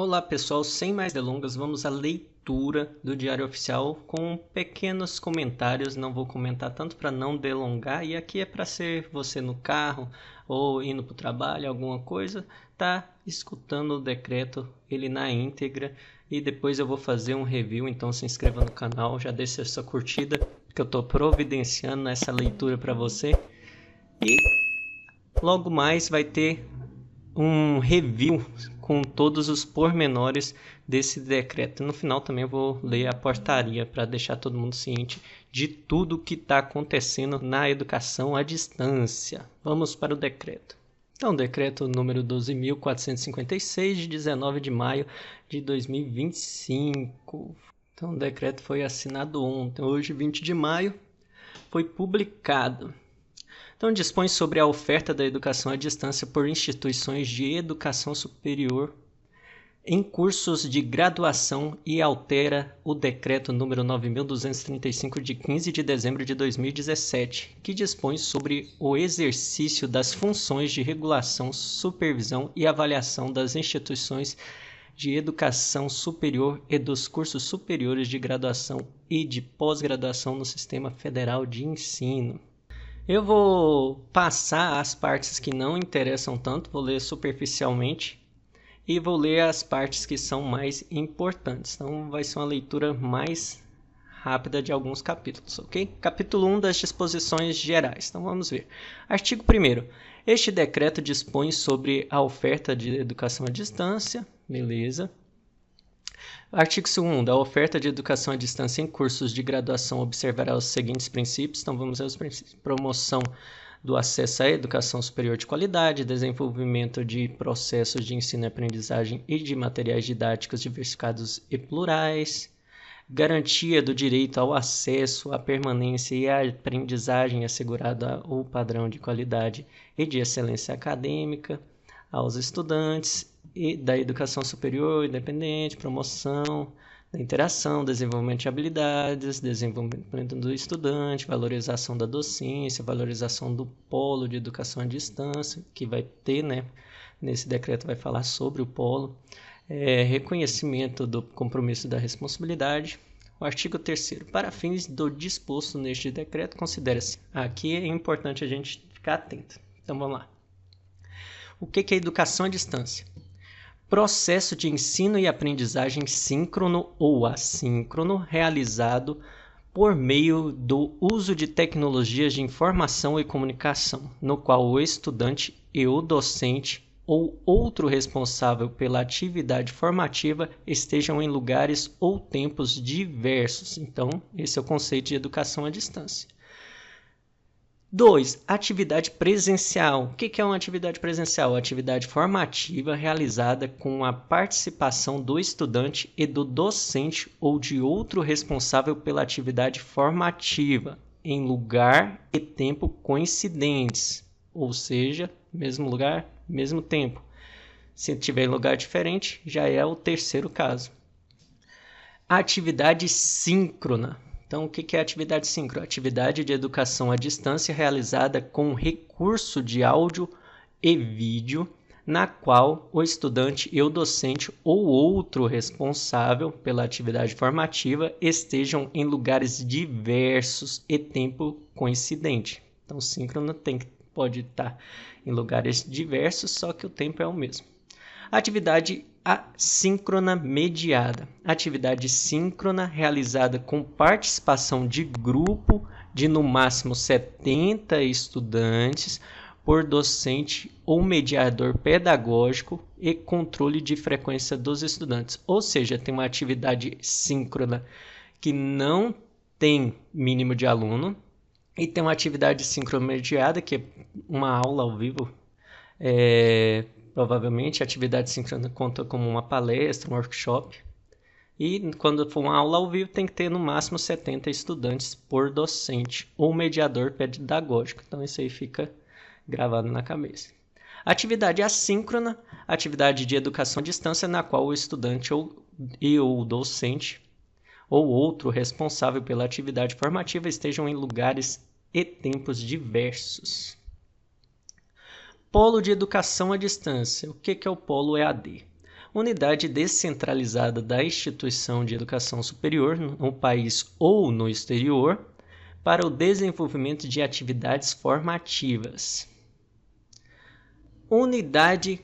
Olá pessoal, sem mais delongas, vamos à leitura do Diário Oficial com pequenos comentários. Não vou comentar tanto para não delongar, e aqui é para ser você no carro ou indo para o trabalho, alguma coisa, tá escutando o decreto, ele na íntegra, e depois eu vou fazer um review. Então se inscreva no canal, já deixa sua curtida, que eu estou providenciando essa leitura para você. E logo mais vai ter um review com todos os pormenores desse decreto. No final também eu vou ler a portaria para deixar todo mundo ciente de tudo que está acontecendo na educação à distância. Vamos para o decreto. Então, decreto número 12.456, de 19 de maio de 2025. Então, o decreto foi assinado ontem. Hoje, 20 de maio, foi publicado. Então, dispõe sobre a oferta da educação à distância por instituições de educação superior em cursos de graduação e altera o decreto número 9.235 de 15 de dezembro de 2017, que dispõe sobre o exercício das funções de regulação, supervisão e avaliação das instituições de educação superior e dos cursos superiores de graduação e de pós-graduação no Sistema Federal de Ensino. Eu vou passar as partes que não interessam tanto, vou ler superficialmente e vou ler as partes que são mais importantes. Então vai ser uma leitura mais rápida de alguns capítulos, ok? Capítulo 1 das disposições gerais. Então vamos ver. Artigo 1º. Este decreto dispõe sobre a oferta de educação à distância, beleza? Artigo 2º. A oferta de educação à distância em cursos de graduação observará os seguintes princípios. Então, vamos ver os princípios. Promoção do acesso à educação superior de qualidade, desenvolvimento de processos de ensino e aprendizagem e de materiais didáticos diversificados e plurais, garantia do direito ao acesso, à permanência e à aprendizagem assegurada o padrão de qualidade e de excelência acadêmica aos estudantes e da educação superior independente, promoção da interação, desenvolvimento de habilidades, desenvolvimento do estudante, valorização da docência, valorização do polo de educação à distância, que vai ter, nesse decreto vai falar sobre o polo, reconhecimento do compromisso da responsabilidade. O artigo 3º. Para fins do disposto neste decreto, considera-se, aqui é importante a gente ficar atento. Então vamos lá. O que é educação à distância? Processo de ensino e aprendizagem síncrono ou assíncrono realizado por meio do uso de tecnologias de informação e comunicação, no qual o estudante e o docente ou outro responsável pela atividade formativa estejam em lugares ou tempos diversos. Então, esse é o conceito de educação à distância. 2. Atividade presencial. O que é uma atividade presencial? Atividade formativa realizada com a participação do estudante e do docente ou de outro responsável pela atividade formativa, em lugar e tempo coincidentes, ou seja, mesmo lugar, mesmo tempo. Se tiver em lugar diferente, já é o 3º caso. Atividade síncrona. Então, o que é atividade síncrona? Atividade de educação à distância realizada com recurso de áudio e vídeo, na qual o estudante e o docente ou outro responsável pela atividade formativa estejam em lugares diversos e tempo coincidente. Então, síncrona pode estar em lugares diversos, só que o tempo é o mesmo. Atividade assíncrona mediada. Atividade síncrona realizada com participação de grupo de no máximo 70 estudantes por docente ou mediador pedagógico e controle de frequência dos estudantes. Ou seja, tem uma atividade síncrona que não tem mínimo de aluno e tem uma atividade síncrona mediada, que é uma aula ao vivo. Provavelmente a atividade síncrona conta como uma palestra, um workshop. E quando for uma aula ao vivo tem que ter no máximo 70 estudantes por docente ou mediador pedagógico. Então isso aí fica gravado na cabeça. Atividade assíncrona, atividade de educação à distância na qual o estudante ou o docente ou outro responsável pela atividade formativa estejam em lugares e tempos diversos. Polo de educação à distância. O que é o polo EAD? unidade descentralizada da instituição de educação superior no país ou no exterior para o desenvolvimento de atividades formativas. Unidade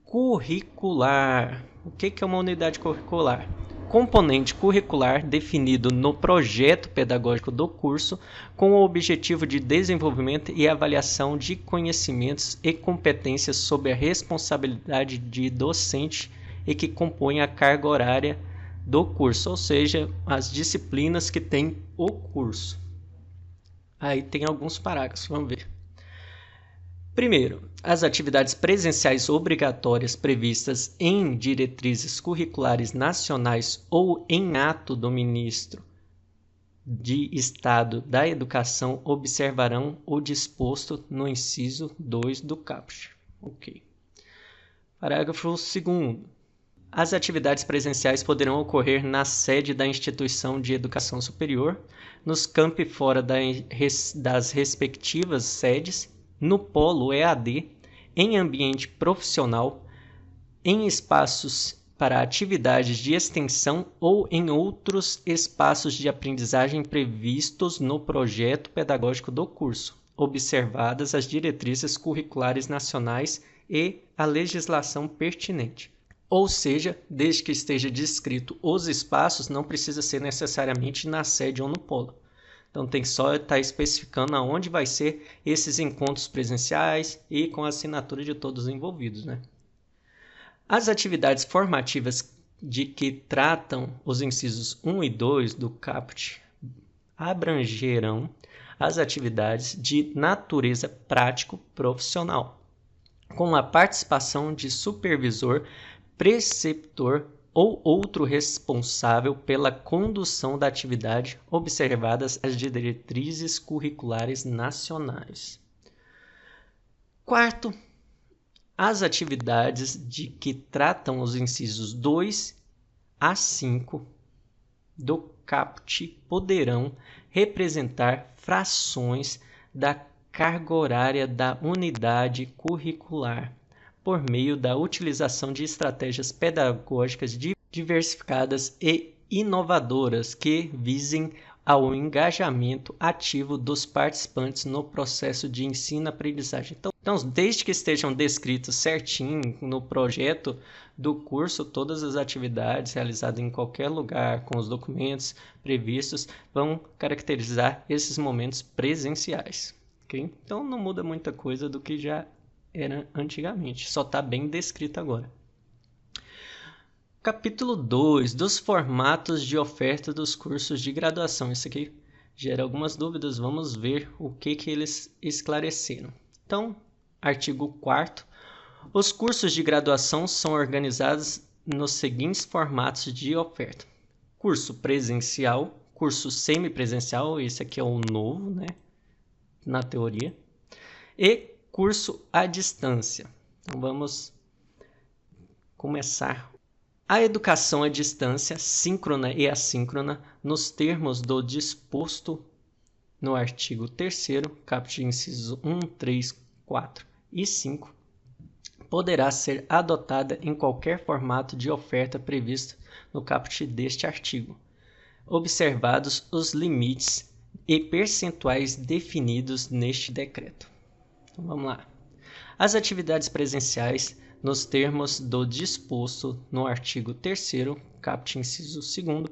curricular. O que é uma unidade curricular? Componente curricular definido no projeto pedagógico do curso com o objetivo de desenvolvimento e avaliação de conhecimentos e competências sob a responsabilidade de docente e que compõe a carga horária do curso, ou seja, as disciplinas que tem o curso. Aí tem alguns parágrafos, vamos ver. Primeiro, as atividades presenciais obrigatórias previstas em diretrizes curriculares nacionais ou em ato do Ministro de Estado da Educação observarão o disposto no inciso 2 do caput. Ok. Parágrafo 2º. As atividades presenciais poderão ocorrer na sede da instituição de educação superior, nos campi fora das respectivas sedes, no polo EAD, em ambiente profissional, em espaços para atividades de extensão ou em outros espaços de aprendizagem previstos no projeto pedagógico do curso, observadas as diretrizes curriculares nacionais e a legislação pertinente. Ou seja, desde que esteja descrito os espaços, não precisa ser necessariamente na sede ou no polo. Então tem só estar especificando aonde vai ser esses encontros presenciais e com a assinatura de todos os envolvidos, né? As atividades formativas de que tratam os incisos 1 e 2 do caput abrangerão as atividades de natureza prático-profissional, com a participação de supervisor, preceptor ou outro responsável pela condução da atividade, observadas as diretrizes curriculares nacionais. Quarto, as atividades de que tratam os incisos 2 a 5 do caput poderão representar frações da carga horária da unidade curricular, por meio da utilização de estratégias pedagógicas diversificadas e inovadoras que visem ao engajamento ativo dos participantes no processo de ensino-aprendizagem. Então, desde que estejam descritos certinho no projeto do curso, todas as atividades realizadas em qualquer lugar, com os documentos previstos, vão caracterizar esses momentos presenciais. Okay? Então, não muda muita coisa do que já era antigamente, só está bem descrito agora. Capítulo 2, dos formatos de oferta dos cursos de graduação. Isso aqui gera algumas dúvidas, vamos ver o que eles esclareceram. Então, artigo 4º, os cursos de graduação são organizados nos seguintes formatos de oferta. Curso presencial, curso semipresencial, esse aqui é o novo, né, na teoria, e curso à distância. Então vamos começar. A educação à distância, síncrona e assíncrona, nos termos do disposto no artigo 3º, caput incisos 1, 3, 4 e 5, poderá ser adotada em qualquer formato de oferta previsto no caput deste artigo, observados os limites e percentuais definidos neste decreto. Então, vamos lá. As atividades presenciais, nos termos do disposto no artigo 3º, caput inciso 2º,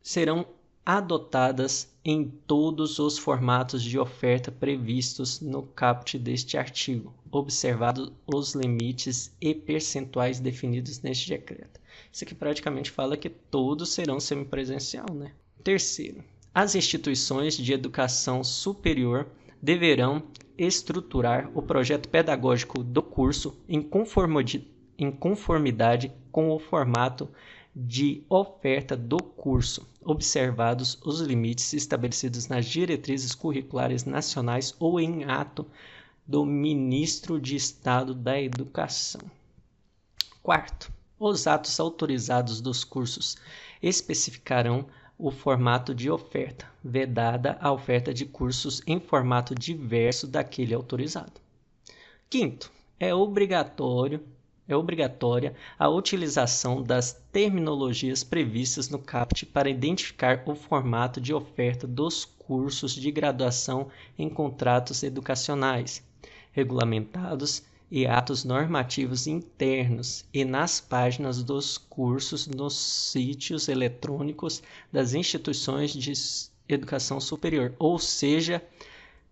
serão adotadas em todos os formatos de oferta previstos no caput deste artigo, observados os limites e percentuais definidos neste decreto. Isso aqui praticamente fala que todos serão semipresencial, né? Terceiro, as instituições de educação superior deverão estruturar o projeto pedagógico do curso em conformidade com o formato de oferta do curso, observados os limites estabelecidos nas diretrizes curriculares nacionais ou em ato do Ministro de Estado da Educação. Quarto, os atos autorizados dos cursos especificarão o formato de oferta, vedada a oferta de cursos em formato diverso daquele autorizado. Quinto, é obrigatório é obrigatória a utilização das terminologias previstas no CAPT para identificar o formato de oferta dos cursos de graduação em contratos educacionais, regulamentados e atos normativos internos e nas páginas dos cursos nos sítios eletrônicos das instituições de educação superior. Ou seja,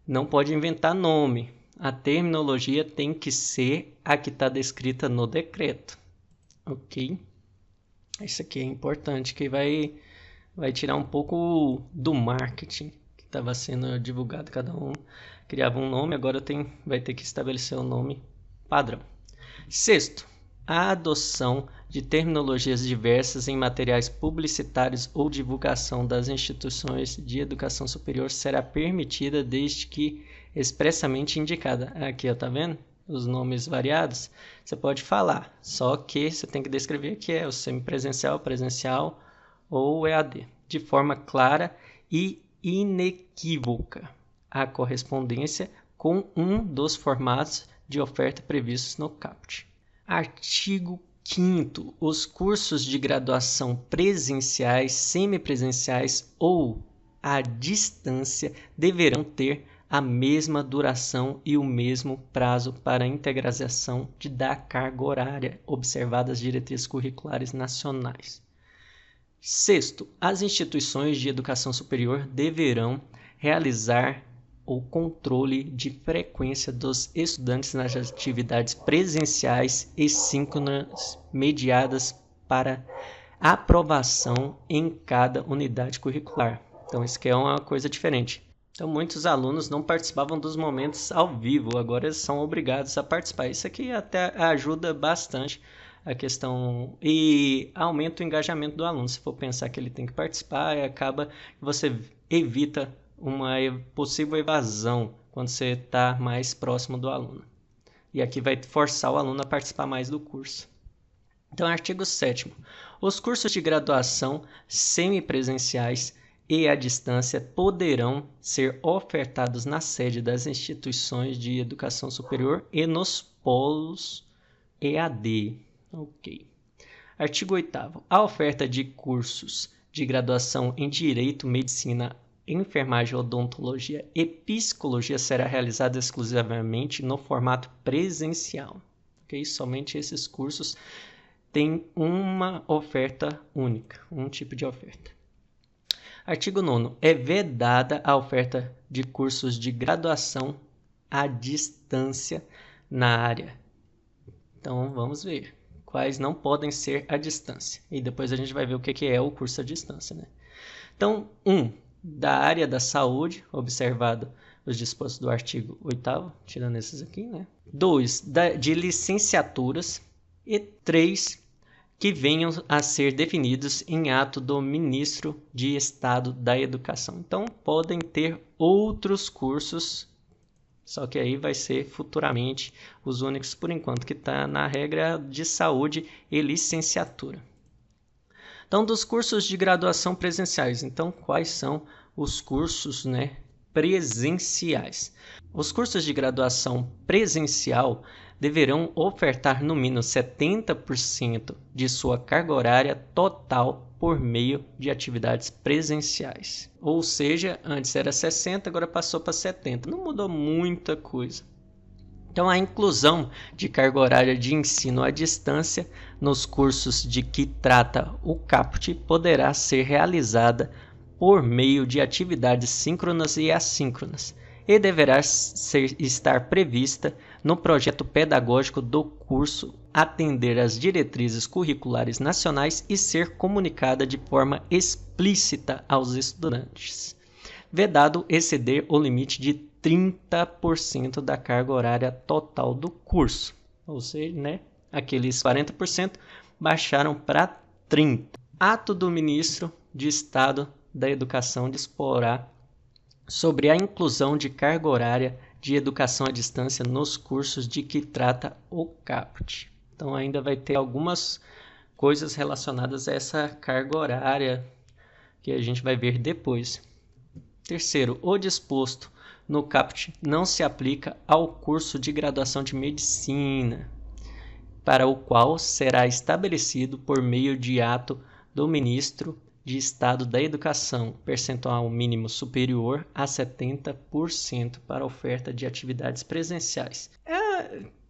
não pode inventar nome. A terminologia tem que ser a que está descrita no decreto. Ok? Isso aqui é importante, que vai tirar um pouco do marketing que estava sendo divulgado. Cada um criava um nome, agora vai ter que estabelecer um nome padrão. Sexto, a adoção de terminologias diversas em materiais publicitários ou divulgação das instituições de educação superior será permitida desde que expressamente indicada. Aqui, ó, tá vendo? Os nomes variados. Você pode falar, só que você tem que descrever que é o semipresencial, presencial ou EAD, de forma clara e inequívoca, a correspondência com um dos formatos de oferta previstos no CAPT. Artigo 5º. Os cursos de graduação presenciais, semipresenciais ou à distância deverão ter a mesma duração e o mesmo prazo para a integração da carga horária, observadas as diretrizes curriculares nacionais. Sexto, as instituições de educação superior deverão realizar o controle de frequência dos estudantes nas atividades presenciais e síncronas mediadas para aprovação em cada unidade curricular. Então, isso aqui é uma coisa diferente. Então, muitos alunos não participavam dos momentos ao vivo, agora eles são obrigados a participar. Isso aqui até ajuda bastante a questão e aumenta o engajamento do aluno. Se for pensar que ele tem que participar, acaba que você evita uma possível evasão quando você está mais próximo do aluno. E aqui vai forçar o aluno a participar mais do curso. Então, artigo 7º. Os cursos de graduação semipresenciais e à distância poderão ser ofertados na sede das instituições de educação superior e nos polos EAD. Ok. Artigo 8º. A oferta de cursos de graduação em Direito, Medicina, Enfermagem, Odontologia e Psicologia será realizada exclusivamente no formato presencial. Okay? Somente esses cursos têm uma oferta única, um tipo de oferta. Artigo 9º. É vedada a oferta de cursos de graduação à distância na área. Então, vamos ver quais não podem ser à distância. E depois a gente vai ver o que é o curso à distância, né? Então, 1. Da área da saúde, observado os dispostos do artigo 8º, tirando esses aqui, né? 2. De licenciaturas. E 3. Que venham a ser definidos em ato do Ministro de Estado da Educação. Então, podem ter outros cursos, só que aí vai ser futuramente os únicos, por enquanto, que está na regra de saúde e licenciatura. Então, dos cursos de graduação presenciais. Então, quais são os cursos, né, presenciais? Os cursos de graduação presencial deverão ofertar no mínimo 70% de sua carga horária total por meio de atividades presenciais. Ou seja, antes era 60%, agora passou para 70%. Não mudou muita coisa. Então, a inclusão de carga horária de ensino à distância nos cursos de que trata o CAPT poderá ser realizada por meio de atividades síncronas e assíncronas e deverá estar prevista no projeto pedagógico do curso, atender às diretrizes curriculares nacionais e ser comunicada de forma explícita aos estudantes. Vedado exceder o limite de 30% da carga horária total do curso. Ou seja, né, aqueles 40% baixaram para 30%. Ato do Ministro de Estado da Educação disporá sobre a inclusão de carga horária de educação à distância nos cursos de que trata o CAPT. Então, ainda vai ter algumas coisas relacionadas a essa carga horária que a gente vai ver depois. Terceiro, o disposto no CAPT não se aplica ao curso de graduação de medicina. para o qual será estabelecido por meio de ato do ministro de Estado da Educação, percentual mínimo superior a 70% para a oferta de atividades presenciais.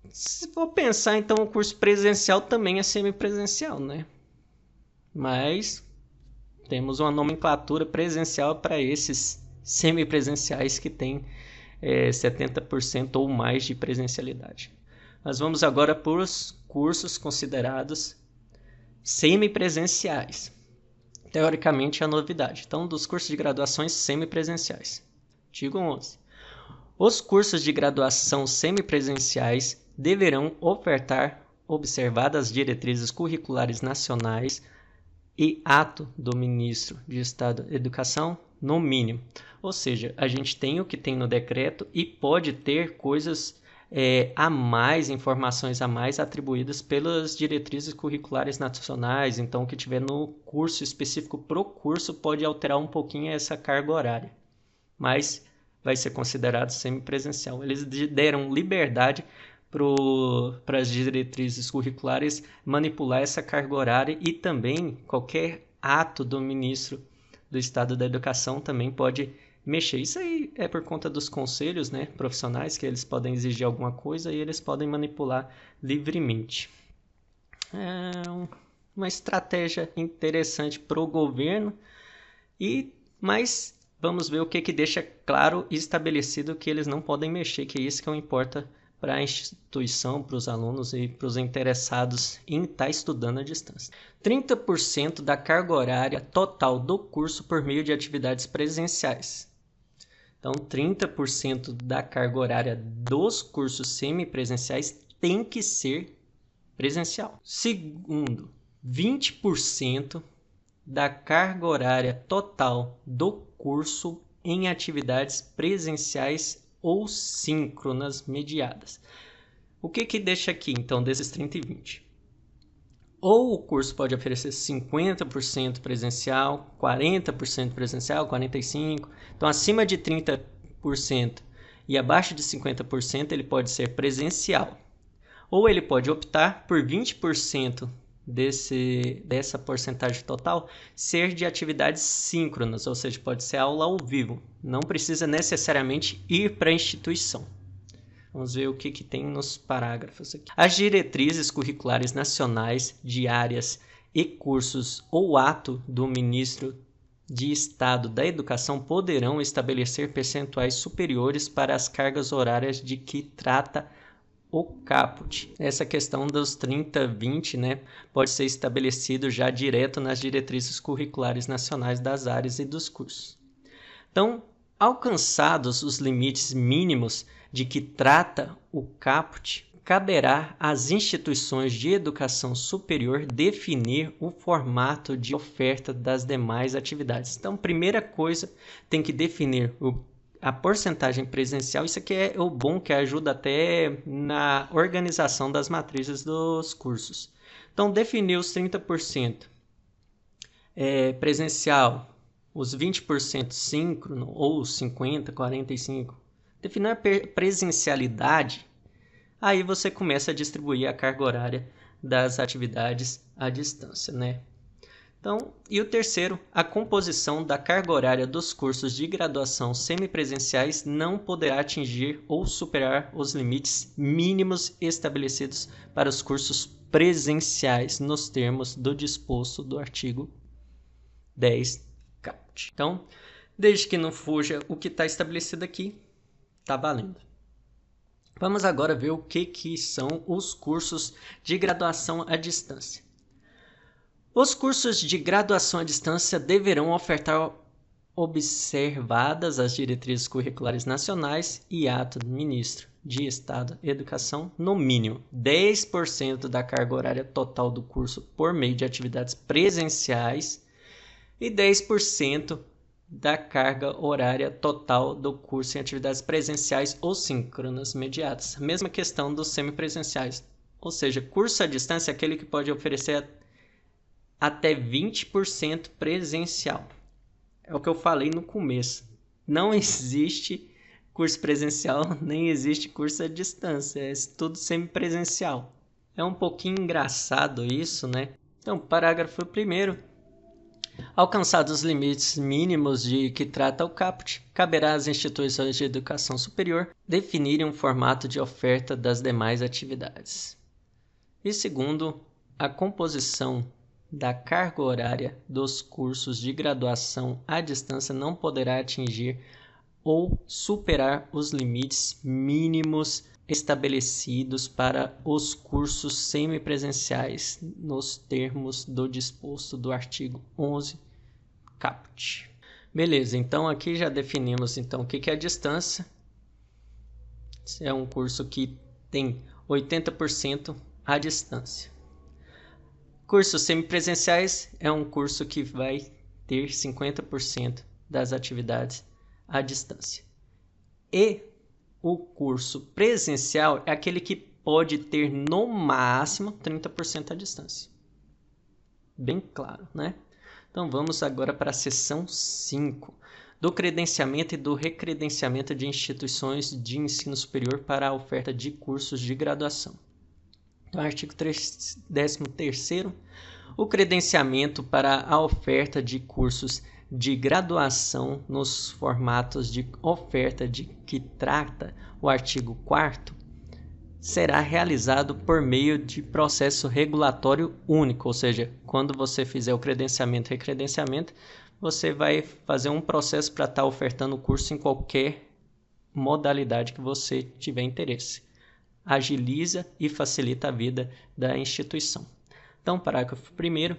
Se for pensar, então, o curso presencial também é semipresencial, né? Mas temos uma nomenclatura presencial para esses semipresenciais que têm 70% ou mais de presencialidade. Nós vamos agora para os cursos considerados semipresenciais. Teoricamente, é a novidade. Então, dos cursos de graduações semipresenciais. Artigo 11. Os cursos de graduação semipresenciais deverão ofertar, observadas as diretrizes curriculares nacionais e ato do ministro de Estado da Educação, no mínimo. Ou seja, a gente tem o que tem no decreto e pode ter coisas a mais, informações a mais atribuídas pelas diretrizes curriculares nacionais. Então, o que tiver no curso específico pro curso pode alterar um pouquinho essa carga horária, mas vai ser considerado semipresencial. Eles deram liberdade para as diretrizes curriculares manipular essa carga horária e também qualquer ato do ministro do Estado da Educação também pode mexer. Isso aí é por conta dos conselhos, né, profissionais, que eles podem exigir alguma coisa e eles podem manipular livremente. É uma estratégia interessante para o governo, mas vamos ver o que deixa claro e estabelecido que eles não podem mexer, que é isso que importa para a instituição, para os alunos e para os interessados em estar estudando à distância. 30% da carga horária total do curso por meio de atividades presenciais. Então, 30% da carga horária dos cursos semipresenciais tem que ser presencial. Segundo, 20% da carga horária total do curso em atividades presenciais ou síncronas mediadas. O que deixa aqui, então, desses 30 e 20? Ou o curso pode oferecer 50% presencial, 40% presencial, 45%. Então, acima de 30% e abaixo de 50%, ele pode ser presencial. Ou ele pode optar por 20% dessa porcentagem total ser de atividades síncronas, ou seja, pode ser aula ao vivo. Não precisa necessariamente ir para a instituição. Vamos ver o que tem nos parágrafos aqui. As diretrizes curriculares nacionais de áreas e cursos ou ato do ministro de Estado da Educação poderão estabelecer percentuais superiores para as cargas horárias de que trata o caput. Essa questão dos 30-20, né, pode ser estabelecido já direto nas diretrizes curriculares nacionais das áreas e dos cursos. Então, alcançados os limites mínimos de que trata o caput, caberá às instituições de educação superior definir o formato de oferta das demais atividades. Então, primeira coisa, tem que definir a porcentagem presencial. Isso aqui é o bom, que ajuda até na organização das matrizes dos cursos. Então, definir os 30% presencial, os 20% síncrono ou 50%, 45%. Definir a presencialidade, aí você começa a distribuir a carga horária das atividades à distância, né? Então, e o terceiro, a composição da carga horária dos cursos de graduação semipresenciais não poderá atingir ou superar os limites mínimos estabelecidos para os cursos presenciais nos termos do disposto do artigo 10 caput. Então, desde que não fuja o que está estabelecido aqui, está valendo. Vamos agora ver o que são os cursos de graduação à distância. Os cursos de graduação à distância deverão ofertar, observadas as diretrizes curriculares nacionais e ato do ministro de Estado da Educação, no mínimo 10% da carga horária total do curso por meio de atividades presenciais e 10% da carga horária total do curso em atividades presenciais ou síncronas mediadas. Mesma questão dos semipresenciais. Ou seja, curso à distância é aquele que pode oferecer até 20% presencial. É o que eu falei no começo. Não existe curso presencial, nem existe curso à distância. É tudo semipresencial. É um pouquinho engraçado isso, né? Então, parágrafo 1º. Alcançados os limites mínimos de que trata o caput, caberá às instituições de educação superior definirem um formato de oferta das demais atividades. E segundo, a composição da carga horária dos cursos de graduação à distância não poderá atingir ou superar os limites mínimos estabelecidos para os cursos semipresenciais nos termos do disposto do artigo 11 caput. Beleza, então aqui já definimos então o que é a distância. É um curso que tem 80% à distância. Cursos semipresenciais é um curso que vai ter 50% das atividades à distância. E o curso presencial é aquele que pode ter no máximo 30% à distância. Bem claro, né? Então vamos agora para a seção 5, do credenciamento e do recredenciamento de instituições de ensino superior para a oferta de cursos de graduação. Então, artigo 13º, o credenciamento para a oferta de cursos de graduação nos formatos de oferta de que trata o artigo 4º será realizado por meio de processo regulatório único, ou seja, quando você fizer o credenciamento e recredenciamento, você vai fazer um processo para estar ofertando o curso em qualquer modalidade que você tiver interesse. Agiliza e facilita a vida da instituição. Então, parágrafo 1º.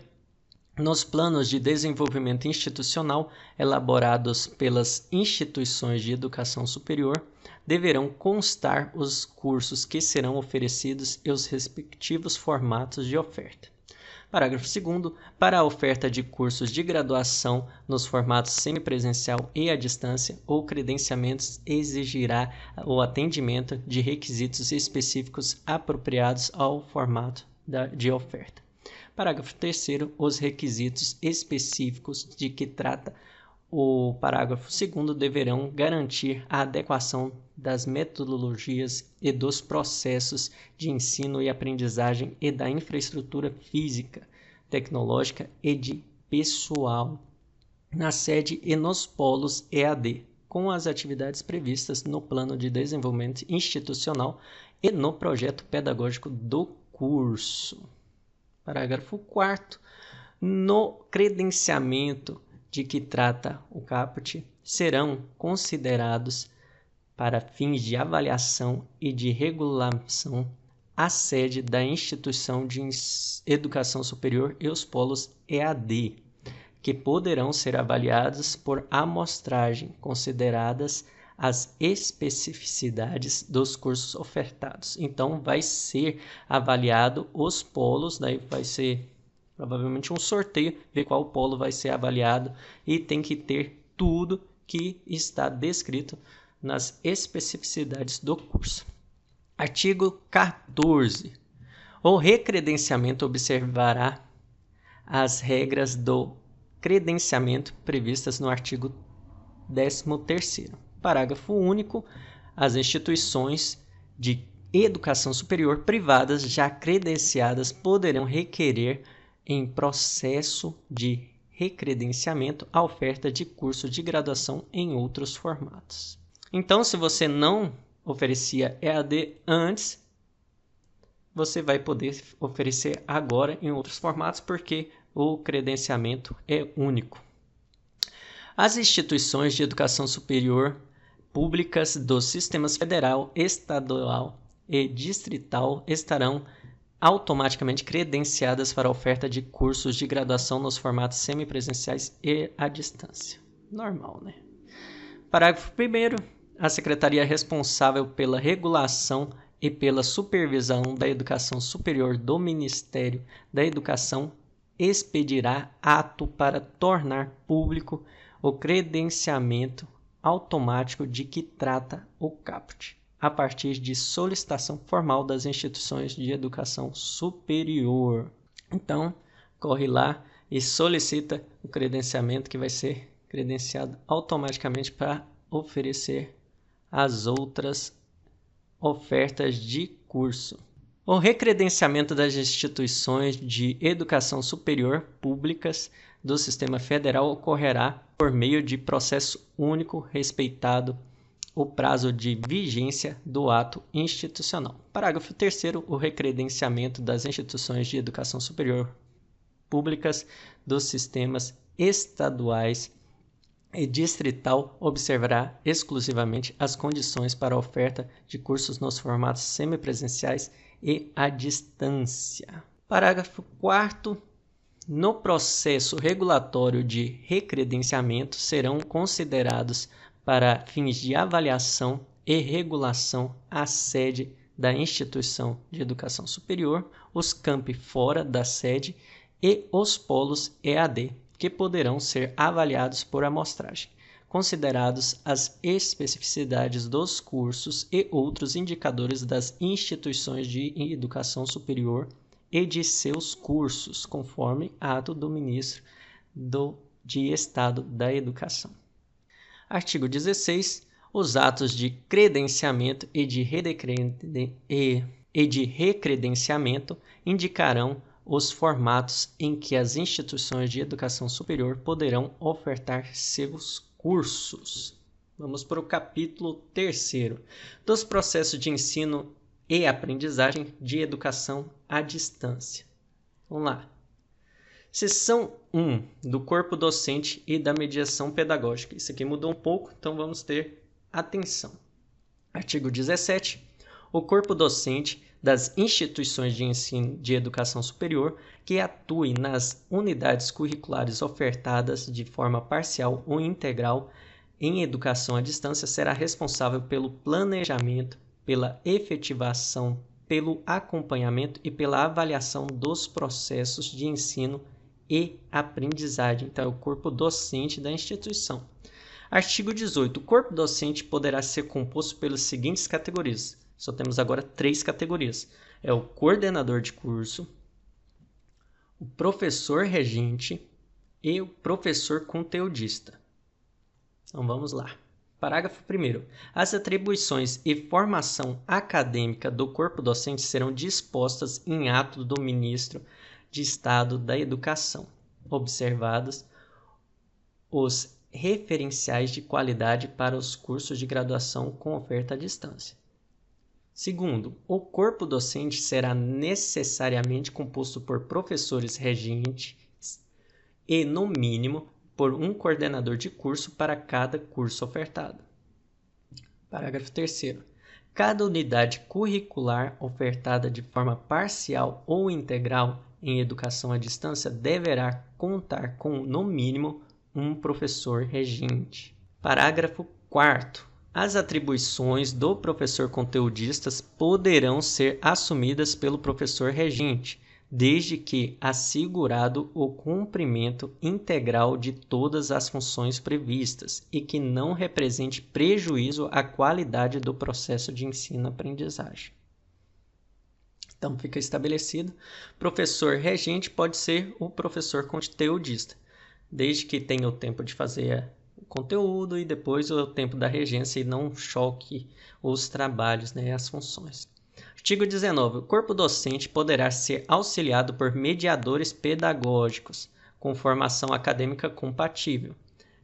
Nos planos de desenvolvimento institucional elaborados pelas instituições de educação superior, deverão constar os cursos que serão oferecidos e os respectivos formatos de oferta. Parágrafo 2º. Para a oferta de cursos de graduação nos formatos semipresencial e à distância, o credenciamento exigirá o atendimento de requisitos específicos apropriados ao formato de oferta. Parágrafo 3º. Os requisitos específicos de que trata o parágrafo 2º deverão garantir a adequação das metodologias e dos processos de ensino e aprendizagem e da infraestrutura física, tecnológica e de pessoal na sede e nos polos EAD, com as atividades previstas no Plano de Desenvolvimento Institucional e no projeto pedagógico do curso. Parágrafo 4º. No credenciamento de que trata o caput, serão considerados para fins de avaliação e de regulação a sede da instituição de educação superior e os polos EAD, que poderão ser avaliados por amostragem, consideradas as especificidades dos cursos ofertados. Então, vai ser avaliado os polos, daí vai ser provavelmente um sorteio, ver qual polo vai ser avaliado e tem que ter tudo que está descrito nas especificidades do curso. Artigo 14. O recredenciamento observará as regras do credenciamento previstas no artigo 13º. Parágrafo único. As instituições de educação superior privadas já credenciadas poderão requerer em processo de recredenciamento a oferta de curso de graduação em outros formatos. Então, se você não oferecia EAD antes, você vai poder oferecer agora em outros formatos, porque o credenciamento é único. As instituições de educação superior públicas dos sistemas federal, estadual e distrital estarão automaticamente credenciadas para a oferta de cursos de graduação nos formatos semipresenciais e à distância. Normal, né? Parágrafo 1º. A secretaria responsável pela regulação e pela supervisão da educação superior do Ministério da Educação expedirá ato para tornar público o credenciamento automático de que trata o caput, a partir de solicitação formal das instituições de educação superior. Então, corre lá e solicita o credenciamento que vai ser credenciado automaticamente para oferecer as outras ofertas de curso. O recredenciamento das instituições de educação superior públicas do Sistema Federal ocorrerá por meio de processo único, respeitado o prazo de vigência do ato institucional. Parágrafo 3º. O recredenciamento das instituições de educação superior públicas dos sistemas estaduais e distrital observará exclusivamente as condições para a oferta de cursos nos formatos semipresenciais e à distância. Parágrafo 4º. No processo regulatório de recredenciamento serão considerados para fins de avaliação e regulação a sede da instituição de educação superior, os campi fora da sede e os polos EAD, que poderão ser avaliados por amostragem, considerados as especificidades dos cursos e outros indicadores das instituições de educação superior e de seus cursos, conforme ato do Ministro de Estado da Educação. Artigo 16. Os atos de credenciamento e de recredenciamento indicarão os formatos em que as instituições de educação superior poderão ofertar seus cursos. Vamos para o capítulo 3º dos processos de ensino e aprendizagem de educação à distância. Vamos lá. Seção 1 do corpo docente e da mediação pedagógica. Isso aqui mudou um pouco, então vamos ter atenção. Artigo 17. O corpo docente das instituições de ensino de educação superior que atue nas unidades curriculares ofertadas de forma parcial ou integral em educação à distância será responsável pelo planejamento, pela efetivação, pelo acompanhamento e pela avaliação dos processos de ensino e aprendizagem. Então, é o corpo docente da instituição. Artigo 18. O corpo docente poderá ser composto pelas seguintes categorias. Só temos agora 3 categorias. É o coordenador de curso, o professor regente e o professor conteudista. Então, vamos lá. Parágrafo 1º. As atribuições e formação acadêmica do corpo docente serão dispostas em ato do Ministro de Estado da Educação, observados os referenciais de qualidade para os cursos de graduação com oferta à distância. Segundo, o corpo docente será necessariamente composto por professores regentes e, no mínimo, por um coordenador de curso para cada curso ofertado. Parágrafo 3º. Cada unidade curricular ofertada de forma parcial ou integral em educação à distância deverá contar com, no mínimo, um professor regente. Parágrafo 4º. As atribuições do professor conteudista poderão ser assumidas pelo professor regente, desde que assegurado o cumprimento integral de todas as funções previstas e que não represente prejuízo à qualidade do processo de ensino-aprendizagem. Então, fica estabelecido, professor regente pode ser o professor conteudista, desde que tenha o tempo de fazer o conteúdo e depois o tempo da regência e não choque os trabalhos, as funções. Artigo 19. O corpo docente poderá ser auxiliado por mediadores pedagógicos com formação acadêmica compatível,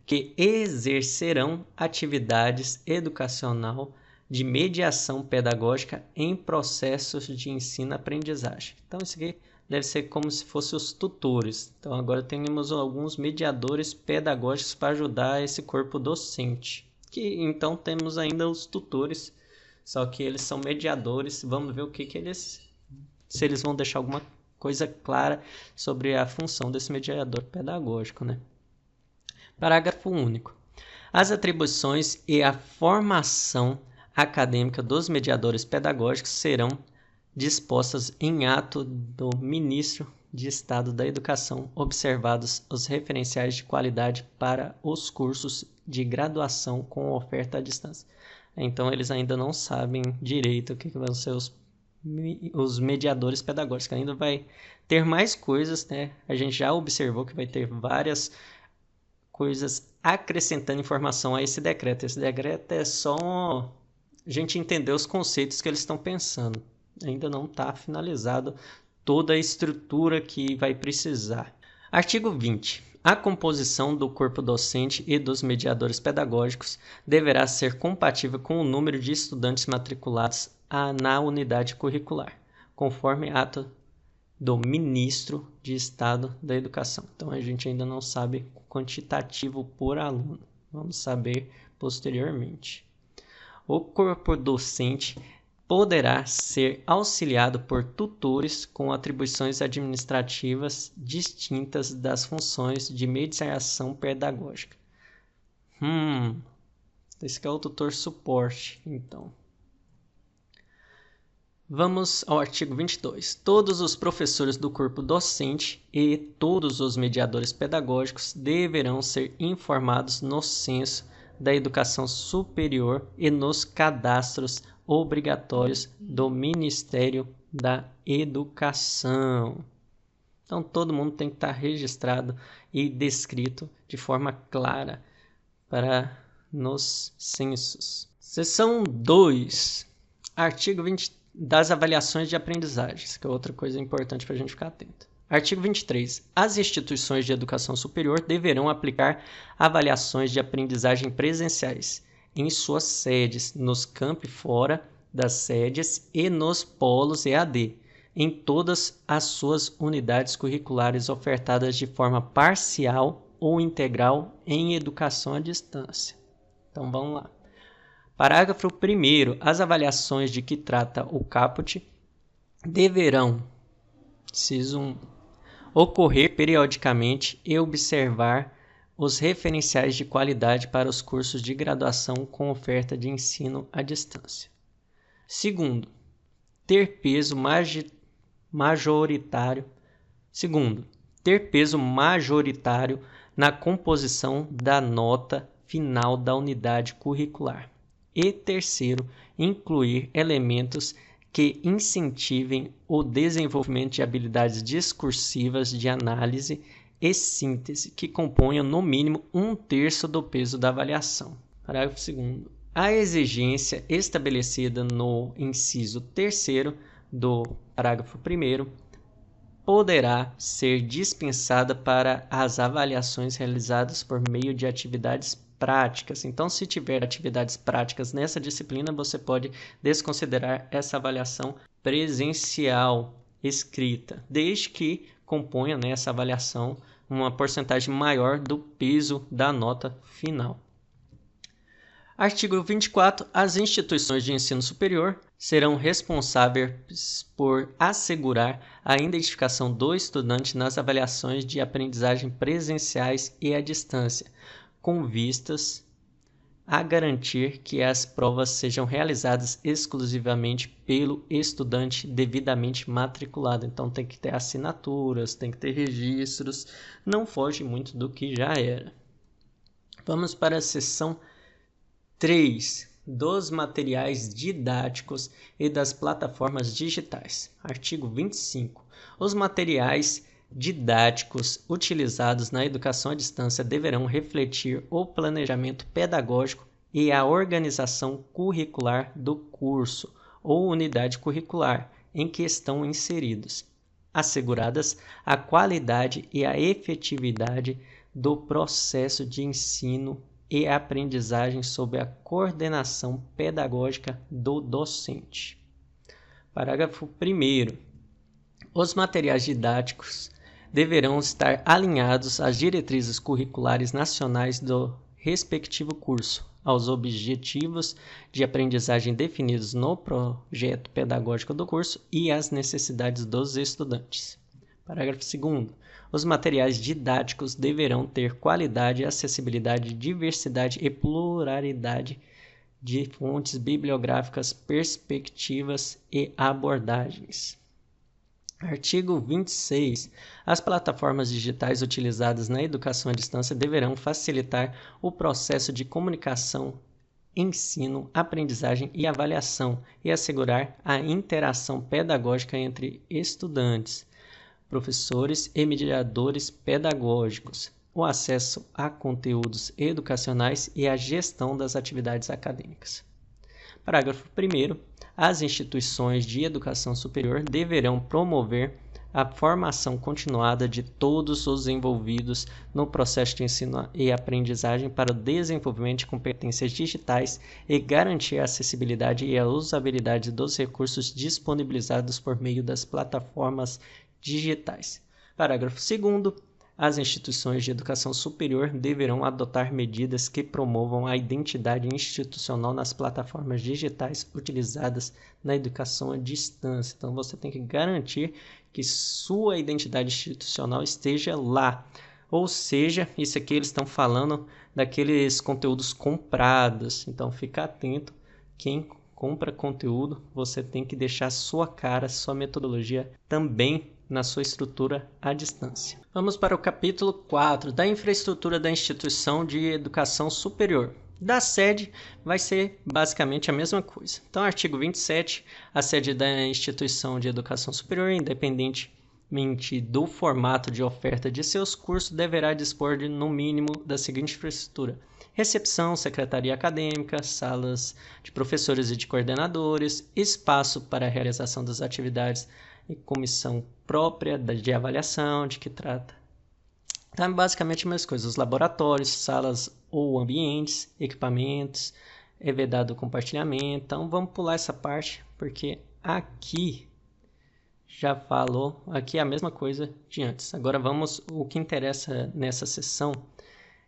que exercerão atividades educacional de mediação pedagógica em processos de ensino-aprendizagem. Então, isso aqui deve ser como se fossem os tutores. Então, agora temos alguns mediadores pedagógicos para ajudar esse corpo docente. Então, temos ainda os tutores, só que eles são mediadores. Vamos ver se eles vão deixar alguma coisa clara sobre a função desse mediador pedagógico, Parágrafo único. As atribuições e a formação acadêmica dos mediadores pedagógicos serão dispostas em ato do Ministro de Estado da Educação, observados os referenciais de qualidade para os cursos de graduação com oferta à distância. Então, eles ainda não sabem direito o que vão ser os mediadores pedagógicos. Ainda vai ter mais coisas, A gente já observou que vai ter várias coisas acrescentando informação a esse decreto. Esse decreto é só a gente entender os conceitos que eles estão pensando. ainda não está finalizado toda a estrutura que vai precisar. Artigo 20. A composição do corpo docente e dos mediadores pedagógicos deverá ser compatível com o número de estudantes matriculados na unidade curricular, conforme ato do Ministro de Estado da Educação. Então, a gente ainda não sabe o quantitativo por aluno. Vamos saber posteriormente. O corpo docente poderá ser auxiliado por tutores com atribuições administrativas distintas das funções de mediação pedagógica. Esse aqui é o tutor suporte, então. Vamos ao artigo 22. Todos os professores do corpo docente e todos os mediadores pedagógicos deverão ser informados no censo da educação superior e nos cadastros obrigatórios do Ministério da Educação. Então, todo mundo tem que estar registrado e descrito de forma clara nos censos. Seção 2, artigo 20 das avaliações de aprendizagens, que é outra coisa importante para a gente ficar atento. Artigo 23. As instituições de educação superior deverão aplicar avaliações de aprendizagem presenciais em suas sedes, nos campi fora das sedes e nos polos EAD, em todas as suas unidades curriculares ofertadas de forma parcial ou integral em educação à distância. Então, vamos lá. Parágrafo 1º. As avaliações de que trata o caput deverão, inciso 1, ocorrer periodicamente e observar os referenciais de qualidade para os cursos de graduação com oferta de ensino à distância. Segundo, ter peso majoritário na composição da nota final da unidade curricular. E terceiro, incluir elementos que incentivem o desenvolvimento de habilidades discursivas de análise e síntese, que componham no mínimo 1/3 do peso da avaliação. Parágrafo 2º. A exigência estabelecida no inciso 3º do parágrafo 1º poderá ser dispensada para as avaliações realizadas por meio de atividades práticas. Então, se tiver atividades práticas nessa disciplina, você pode desconsiderar essa avaliação presencial escrita, desde que componha nessa avaliação uma porcentagem maior do peso da nota final. Artigo 24. As instituições de ensino superior serão responsáveis por assegurar a identificação do estudante nas avaliações de aprendizagem presenciais e à distância, com vistas a garantir que as provas sejam realizadas exclusivamente pelo estudante devidamente matriculado. Então tem que ter assinaturas, tem que ter registros, não foge muito do que já era. Vamos para a seção 3, dos materiais didáticos e das plataformas digitais. Artigo 25. Os materiais didáticos utilizados na educação à distância deverão refletir o planejamento pedagógico e a organização curricular do curso ou unidade curricular em que estão inseridos, asseguradas a qualidade e a efetividade do processo de ensino e aprendizagem sob a coordenação pedagógica do docente. Parágrafo 1º. Os materiais didáticos deverão estar alinhados às diretrizes curriculares nacionais do respectivo curso, aos objetivos de aprendizagem definidos no projeto pedagógico do curso e às necessidades dos estudantes. Parágrafo 2º. Os materiais didáticos deverão ter qualidade, acessibilidade, diversidade e pluralidade de fontes bibliográficas, perspectivas e abordagens. Artigo 26. As plataformas digitais utilizadas na educação à distância deverão facilitar o processo de comunicação, ensino, aprendizagem e avaliação e assegurar a interação pedagógica entre estudantes, professores e mediadores pedagógicos, o acesso a conteúdos educacionais e a gestão das atividades acadêmicas. Parágrafo 1º. As instituições de educação superior deverão promover a formação continuada de todos os envolvidos no processo de ensino e aprendizagem para o desenvolvimento de competências digitais e garantir a acessibilidade e a usabilidade dos recursos disponibilizados por meio das plataformas digitais. Parágrafo 2º. As instituições de educação superior deverão adotar medidas que promovam a identidade institucional nas plataformas digitais utilizadas na educação à distância. Então, você tem que garantir que sua identidade institucional esteja lá. Ou seja, isso aqui eles estão falando daqueles conteúdos comprados. Então, fica atento. Quem compra conteúdo, você tem que deixar sua cara, sua metodologia também na sua estrutura à distância. Vamos para o capítulo 4, da infraestrutura da instituição de educação superior. Da sede vai ser basicamente a mesma coisa. Então, artigo 27, a sede da instituição de educação superior, independentemente do formato de oferta de seus cursos, deverá dispor de, no mínimo, da seguinte infraestrutura: recepção, secretaria acadêmica, salas de professores e de coordenadores, espaço para a realização das atividades e comissão própria de avaliação, de que trata. Então, basicamente as mesmas coisas: laboratórios, salas ou ambientes, equipamentos, é vedado o compartilhamento. Então, vamos pular essa parte, porque aqui já falou, aqui é a mesma coisa de antes. Agora vamos, o que interessa nessa sessão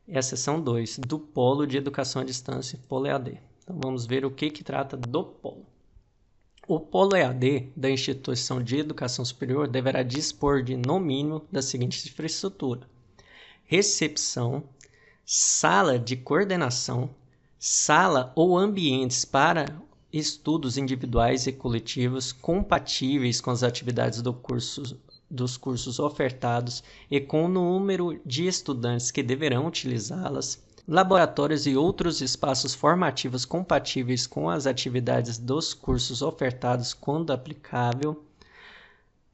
é a sessão 2, do Polo de Educação à Distância, Polo EAD. Então, vamos ver o que trata do Polo. O Polo EAD da instituição de educação superior deverá dispor de, no mínimo, da seguinte infraestrutura: recepção, sala de coordenação, sala ou ambientes para estudos individuais e coletivos compatíveis com as atividades dos cursos ofertados e com o número de estudantes que deverão utilizá-las, laboratórios e outros espaços formativos compatíveis com as atividades dos cursos ofertados quando aplicável,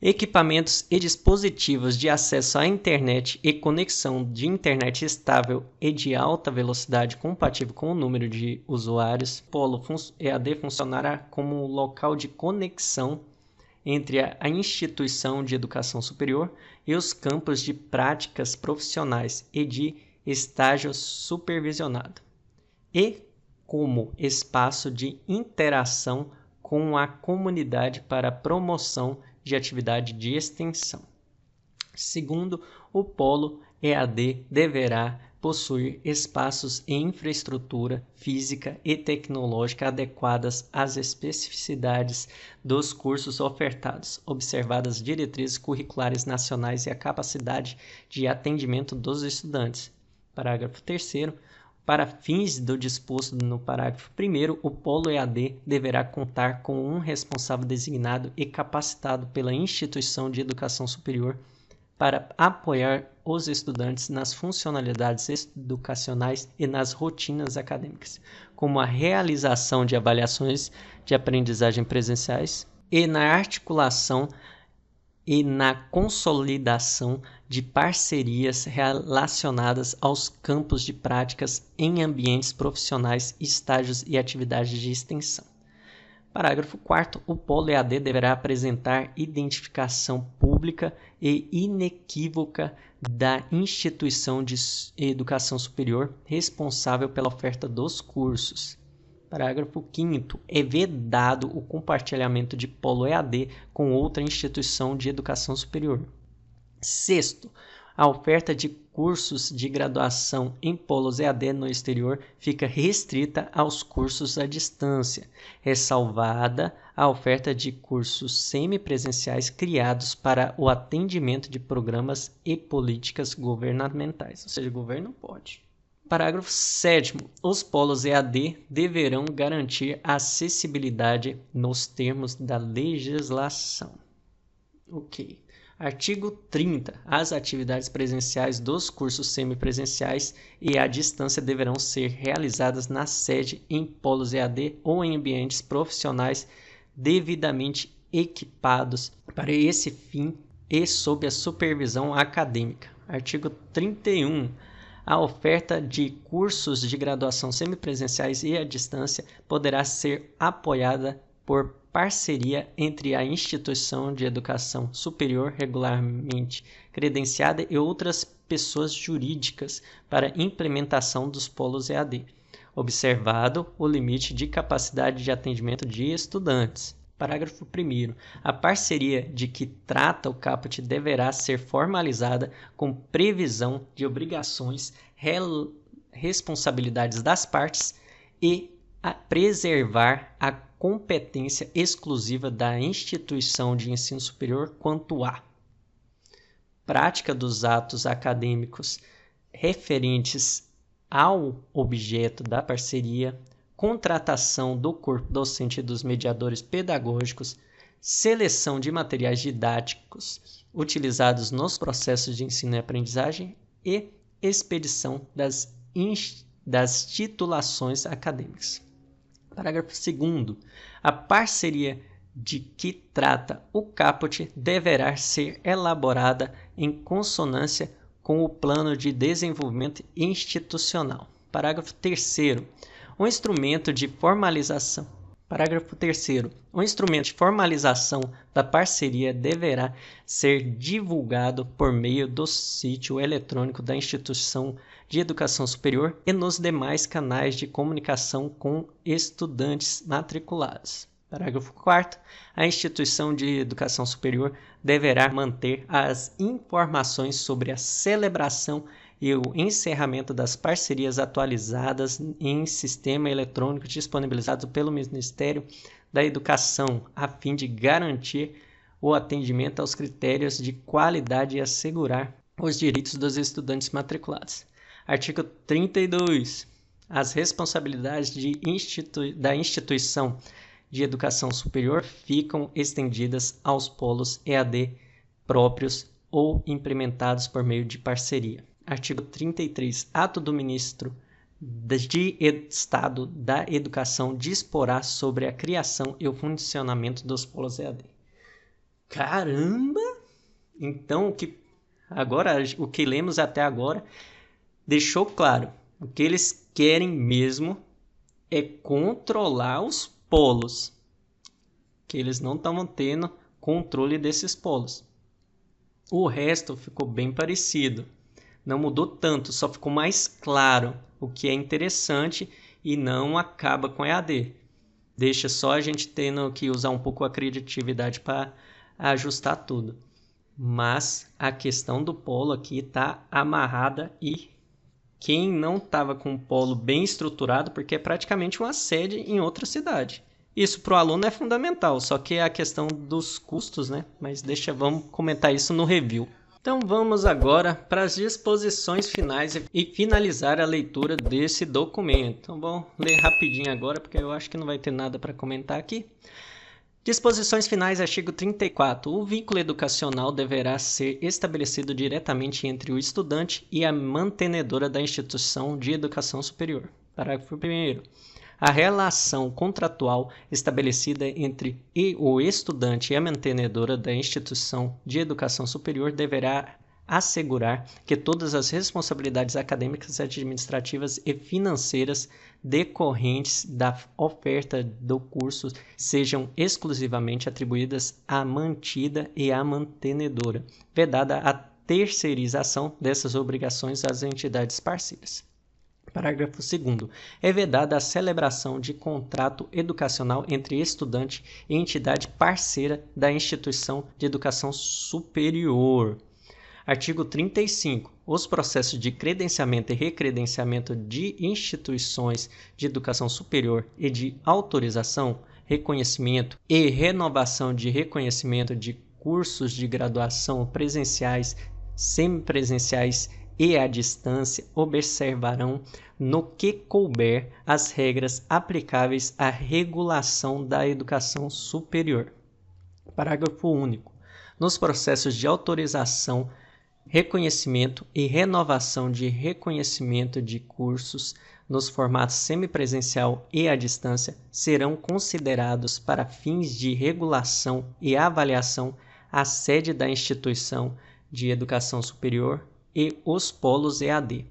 equipamentos e dispositivos de acesso à internet e conexão de internet estável e de alta velocidade compatível com o número de usuários. Polo EAD funcionará como local de conexão entre a instituição de educação superior e os campos de práticas profissionais e de estágio supervisionado, e como espaço de interação com a comunidade para promoção de atividade de extensão. Segundo, o Polo EAD deverá possuir espaços e infraestrutura física e tecnológica adequadas às especificidades dos cursos ofertados, observadas diretrizes curriculares nacionais e a capacidade de atendimento dos estudantes. Parágrafo 3º. Para fins do disposto no parágrafo 1º, o Polo EAD deverá contar com um responsável designado e capacitado pela instituição de educação superior para apoiar os estudantes nas funcionalidades educacionais e nas rotinas acadêmicas, como a realização de avaliações de aprendizagem presenciais e na articulação e na consolidação de parcerias relacionadas aos campos de práticas em ambientes profissionais, estágios e atividades de extensão. Parágrafo 4º. O Polo EAD deverá apresentar identificação pública e inequívoca da instituição de educação superior responsável pela oferta dos cursos. Parágrafo 5º. É vedado o compartilhamento de Polo EAD com outra instituição de educação superior. 6º. A oferta de cursos de graduação em polos EAD no exterior fica restrita aos cursos à distância, ressalvada a oferta de cursos semipresenciais criados para o atendimento de programas e políticas governamentais. Ou seja, o governo pode. Parágrafo 7º. Os polos EAD deverão garantir a acessibilidade nos termos da legislação. Ok. Artigo 30. As atividades presenciais dos cursos semipresenciais e à distância deverão ser realizadas na sede, em polos EAD ou em ambientes profissionais devidamente equipados para esse fim e sob a supervisão acadêmica. Artigo 31. A oferta de cursos de graduação semipresenciais e à distância poderá ser apoiada por parceria entre a instituição de educação superior regularmente credenciada e outras pessoas jurídicas para implementação dos polos EAD, observado o limite de capacidade de atendimento de estudantes. Parágrafo 1º. A parceria de que trata o caput deverá ser formalizada com previsão de obrigações, responsabilidades das partes e a preservar a competência exclusiva da instituição de ensino superior quanto à prática dos atos acadêmicos referentes ao objeto da parceria, contratação do corpo docente e dos mediadores pedagógicos, seleção de materiais didáticos utilizados nos processos de ensino e aprendizagem e expedição das titulações acadêmicas. Parágrafo 2º. A parceria de que trata o caput deverá ser elaborada em consonância com o plano de desenvolvimento institucional. Parágrafo 3º. O instrumento de formalização. Parágrafo 3º. O instrumento de formalização da parceria deverá ser divulgado por meio do sítio eletrônico da instituição de educação superior e nos demais canais de comunicação com estudantes matriculados. Parágrafo 4º. A instituição de educação superior deverá manter as informações sobre a celebração e o encerramento das parcerias atualizadas em sistema eletrônico disponibilizado pelo Ministério da Educação, a fim de garantir o atendimento aos critérios de qualidade e assegurar os direitos dos estudantes matriculados. Artigo 32. As responsabilidades da instituição de educação superior ficam estendidas aos polos EAD próprios ou implementados por meio de parceria. Artigo 33. Ato do Ministro de Estado da Educação disporá sobre a criação e o funcionamento dos polos EAD. Caramba! Então, o que lemos até agora deixou claro. O que eles querem mesmo é controlar os polos, que eles não estavam tendo controle desses polos. O resto ficou bem parecido. Não mudou tanto, só ficou mais claro, o que é interessante e não acaba com EAD. Deixa só a gente tendo que usar um pouco a criatividade para ajustar tudo. Mas a questão do polo aqui está amarrada e quem não estava com o polo bem estruturado, porque é praticamente uma sede em outra cidade. Isso para o aluno é fundamental, só que é a questão dos custos, né? Mas vamos comentar isso no review. Então vamos agora para as disposições finais e finalizar a leitura desse documento. Então vou ler rapidinho agora, porque eu acho que não vai ter nada para comentar aqui. Disposições finais, artigo 34. O vínculo educacional deverá ser estabelecido diretamente entre o estudante e a mantenedora da instituição de educação superior. Parágrafo 1º. A relação contratual estabelecida entre o estudante e a mantenedora da instituição de educação superior deverá assegurar que todas as responsabilidades acadêmicas, administrativas e financeiras decorrentes da oferta do curso sejam exclusivamente atribuídas à mantida e à mantenedora, vedada a terceirização dessas obrigações às entidades parceiras. Parágrafo 2º. É vedada a celebração de contrato educacional entre estudante e entidade parceira da instituição de educação superior. Artigo 35. Os processos de credenciamento e recredenciamento de instituições de educação superior e de autorização, reconhecimento e renovação de reconhecimento de cursos de graduação presenciais, semipresenciais e à distância observarão, no que couber, as regras aplicáveis à regulação da educação superior. Parágrafo único. Nos processos de autorização, reconhecimento e renovação de reconhecimento de cursos nos formatos semipresencial e à distância serão considerados para fins de regulação e avaliação a sede da instituição de educação superior e os polos EAD.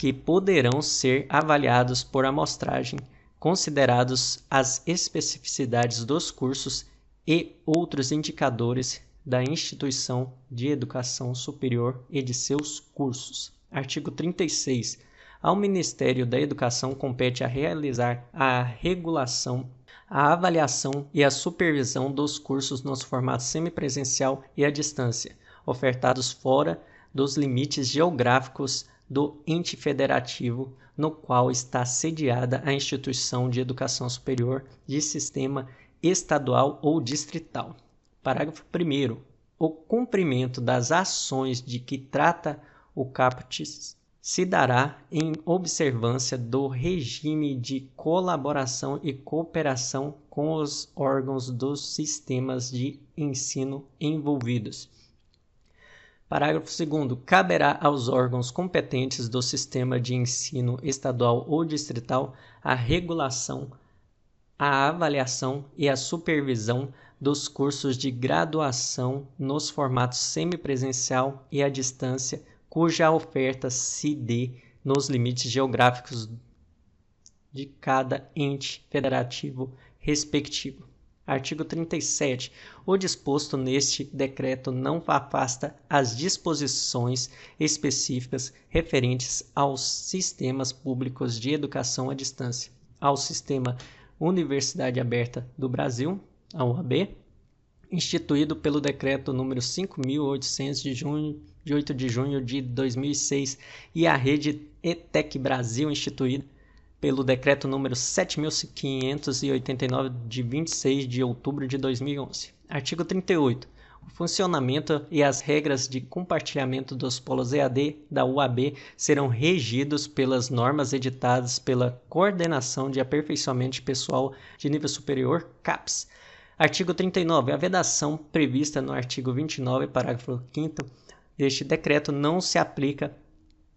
que poderão ser avaliados por amostragem, considerados as especificidades dos cursos e outros indicadores da instituição de educação superior e de seus cursos. Artigo 36. Ao Ministério da Educação compete a realizar a regulação, a avaliação e a supervisão dos cursos nos formatos semipresencial e à distância, ofertados fora dos limites geográficos do ente federativo no qual está sediada a instituição de educação superior de sistema estadual ou distrital. Parágrafo 1º. O cumprimento das ações de que trata o caput se dará em observância do regime de colaboração e cooperação com os órgãos dos sistemas de ensino envolvidos. Parágrafo 2º. Caberá aos órgãos competentes do sistema de ensino estadual ou distrital a regulação, a avaliação e a supervisão dos cursos de graduação nos formatos semipresencial e à distância, cuja oferta se dê nos limites geográficos de cada ente federativo respectivo. Artigo 37. O disposto neste decreto não afasta as disposições específicas referentes aos sistemas públicos de educação à distância, ao Sistema Universidade Aberta do Brasil, a UAB, instituído pelo Decreto número 5.800 de 8 de junho de 2006, e a Rede ETEC Brasil, instituída pelo Decreto número 7.589 de 26 de outubro de 2011. Artigo 38. O funcionamento e as regras de compartilhamento dos polos EAD da UAB serão regidos pelas normas editadas pela Coordenação de Aperfeiçoamento de Pessoal de Nível Superior, CAPES. Artigo 39. A vedação prevista no artigo 29, parágrafo 5º deste decreto não se aplica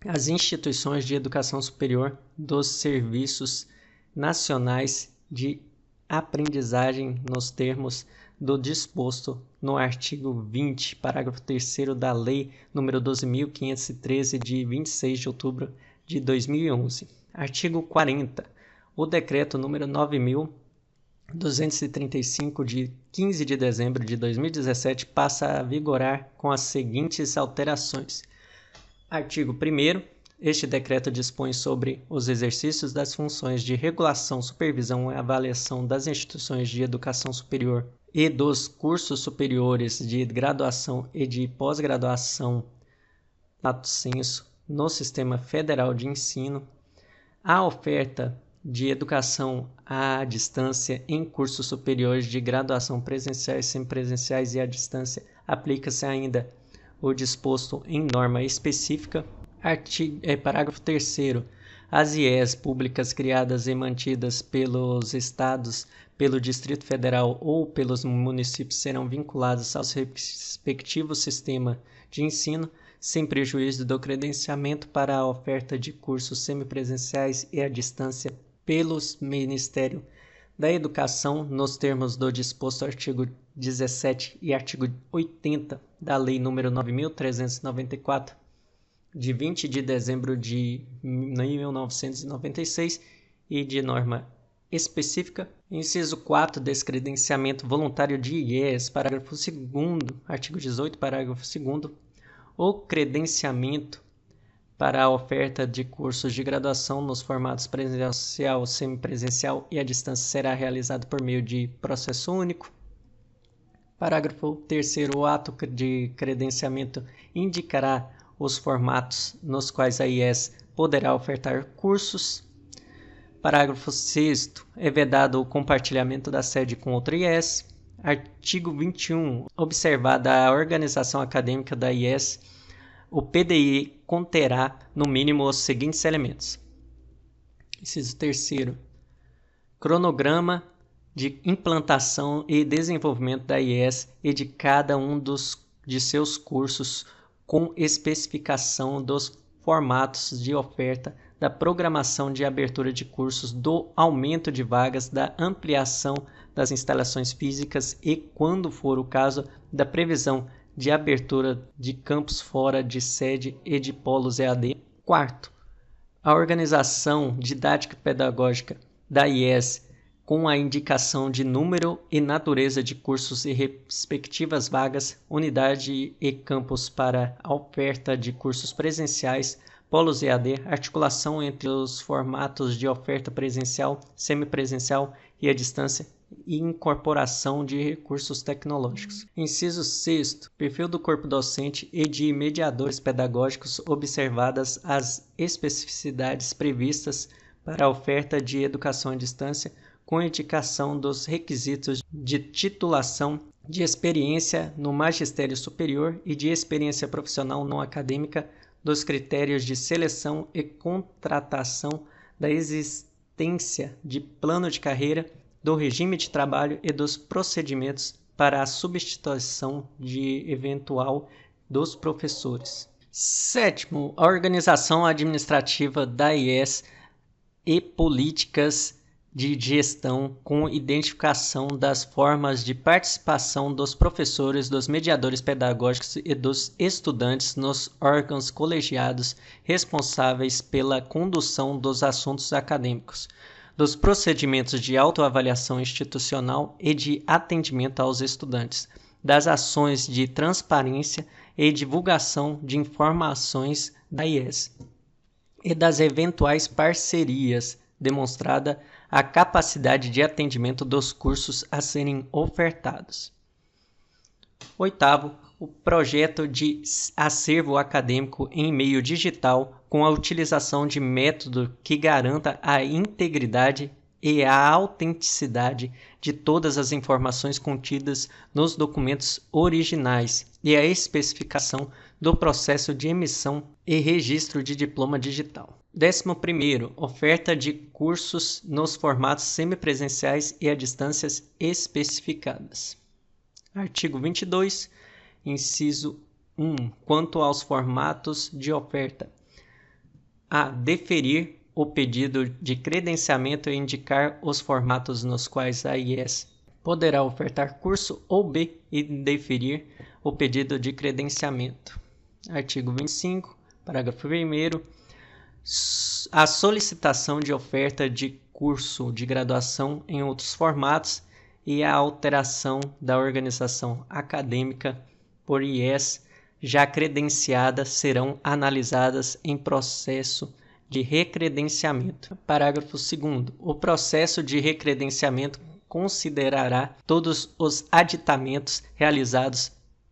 às instituições de educação superior dos serviços nacionais de aprendizagem nos termos do disposto no artigo 20, parágrafo 3º da Lei nº 12.513, de 26 de outubro de 2011. Artigo 40. O Decreto número 9.235, de 15 de dezembro de 2017, passa a vigorar com as seguintes alterações. Artigo 1º. Este decreto dispõe sobre os exercícios das funções de regulação, supervisão e avaliação das instituições de educação superior e dos cursos superiores de graduação e de pós-graduação, lato sensu, no Sistema Federal de Ensino, a oferta de educação à distância em cursos superiores de graduação presenciais, semipresenciais e à distância. Aplica-se ainda o disposto em norma específica. Parágrafo 3º. As IES públicas criadas e mantidas pelos estados, pelo Distrito Federal ou pelos municípios serão vinculadas aos respectivos sistemas de ensino, sem prejuízo do credenciamento para a oferta de cursos semipresenciais e à distância pelos Ministério da Educação, nos termos do disposto artigo 17 e artigo 80 da Lei nº 9.394, de 20 de dezembro de 1996 e de norma específica. Inciso 4. Descredenciamento voluntário de IES. Parágrafo 2º, artigo 18, parágrafo 2º. O credenciamento para a oferta de cursos de graduação nos formatos presencial, semipresencial e à distância será realizado por meio de processo único. Parágrafo 3º. O ato de credenciamento indicará os formatos nos quais a IES poderá ofertar cursos. Parágrafo 6º. É vedado o compartilhamento da sede com outra IES. Artigo 21. Observada a organização acadêmica da IES, o PDI conterá, no mínimo, os seguintes elementos. Inciso 3º. Cronograma de implantação e desenvolvimento da IES e de cada um de seus cursos, com especificação dos formatos de oferta, da programação de abertura de cursos, do aumento de vagas, da ampliação das instalações físicas e, quando for o caso, da previsão de abertura de campos fora de sede e de polos EAD. Quarto, a organização didática pedagógica da IES com a indicação de número e natureza de cursos e respectivas vagas, unidade e campus para a oferta de cursos presenciais, polos EAD, articulação entre os formatos de oferta presencial, semipresencial e à distância e incorporação de recursos tecnológicos. Inciso 6º, perfil do corpo docente e de mediadores pedagógicos, observadas as especificidades previstas para a oferta de educação à distância, com indicação dos requisitos de titulação, de experiência no magistério superior e de experiência profissional não acadêmica, dos critérios de seleção e contratação, da existência de plano de carreira, do regime de trabalho e dos procedimentos para a substituição de eventual dos professores. 7º, a organização administrativa da IES e políticas de gestão com identificação das formas de participação dos professores, dos mediadores pedagógicos e dos estudantes nos órgãos colegiados responsáveis pela condução dos assuntos acadêmicos, dos procedimentos de autoavaliação institucional e de atendimento aos estudantes, das ações de transparência e divulgação de informações da IES e das eventuais parcerias, demonstrada a capacidade de atendimento dos cursos a serem ofertados. 8º, o projeto de acervo acadêmico em meio digital com a utilização de método que garanta a integridade e a autenticidade de todas as informações contidas nos documentos originais e a especificação do processo de emissão e registro de diploma digital. 11º, oferta de cursos nos formatos semipresenciais e a distâncias especificadas. Artigo 22, inciso 1. Quanto aos formatos de oferta, a. Deferir o pedido de credenciamento e indicar os formatos nos quais a IES poderá ofertar curso, ou B. Indeferir o pedido de credenciamento. Artigo 25, parágrafo 1º. A solicitação de oferta de curso de graduação em outros formatos e a alteração da organização acadêmica por IES já credenciada serão analisadas em processo de recredenciamento. Parágrafo 2º. O processo de recredenciamento considerará todos os aditamentos realizados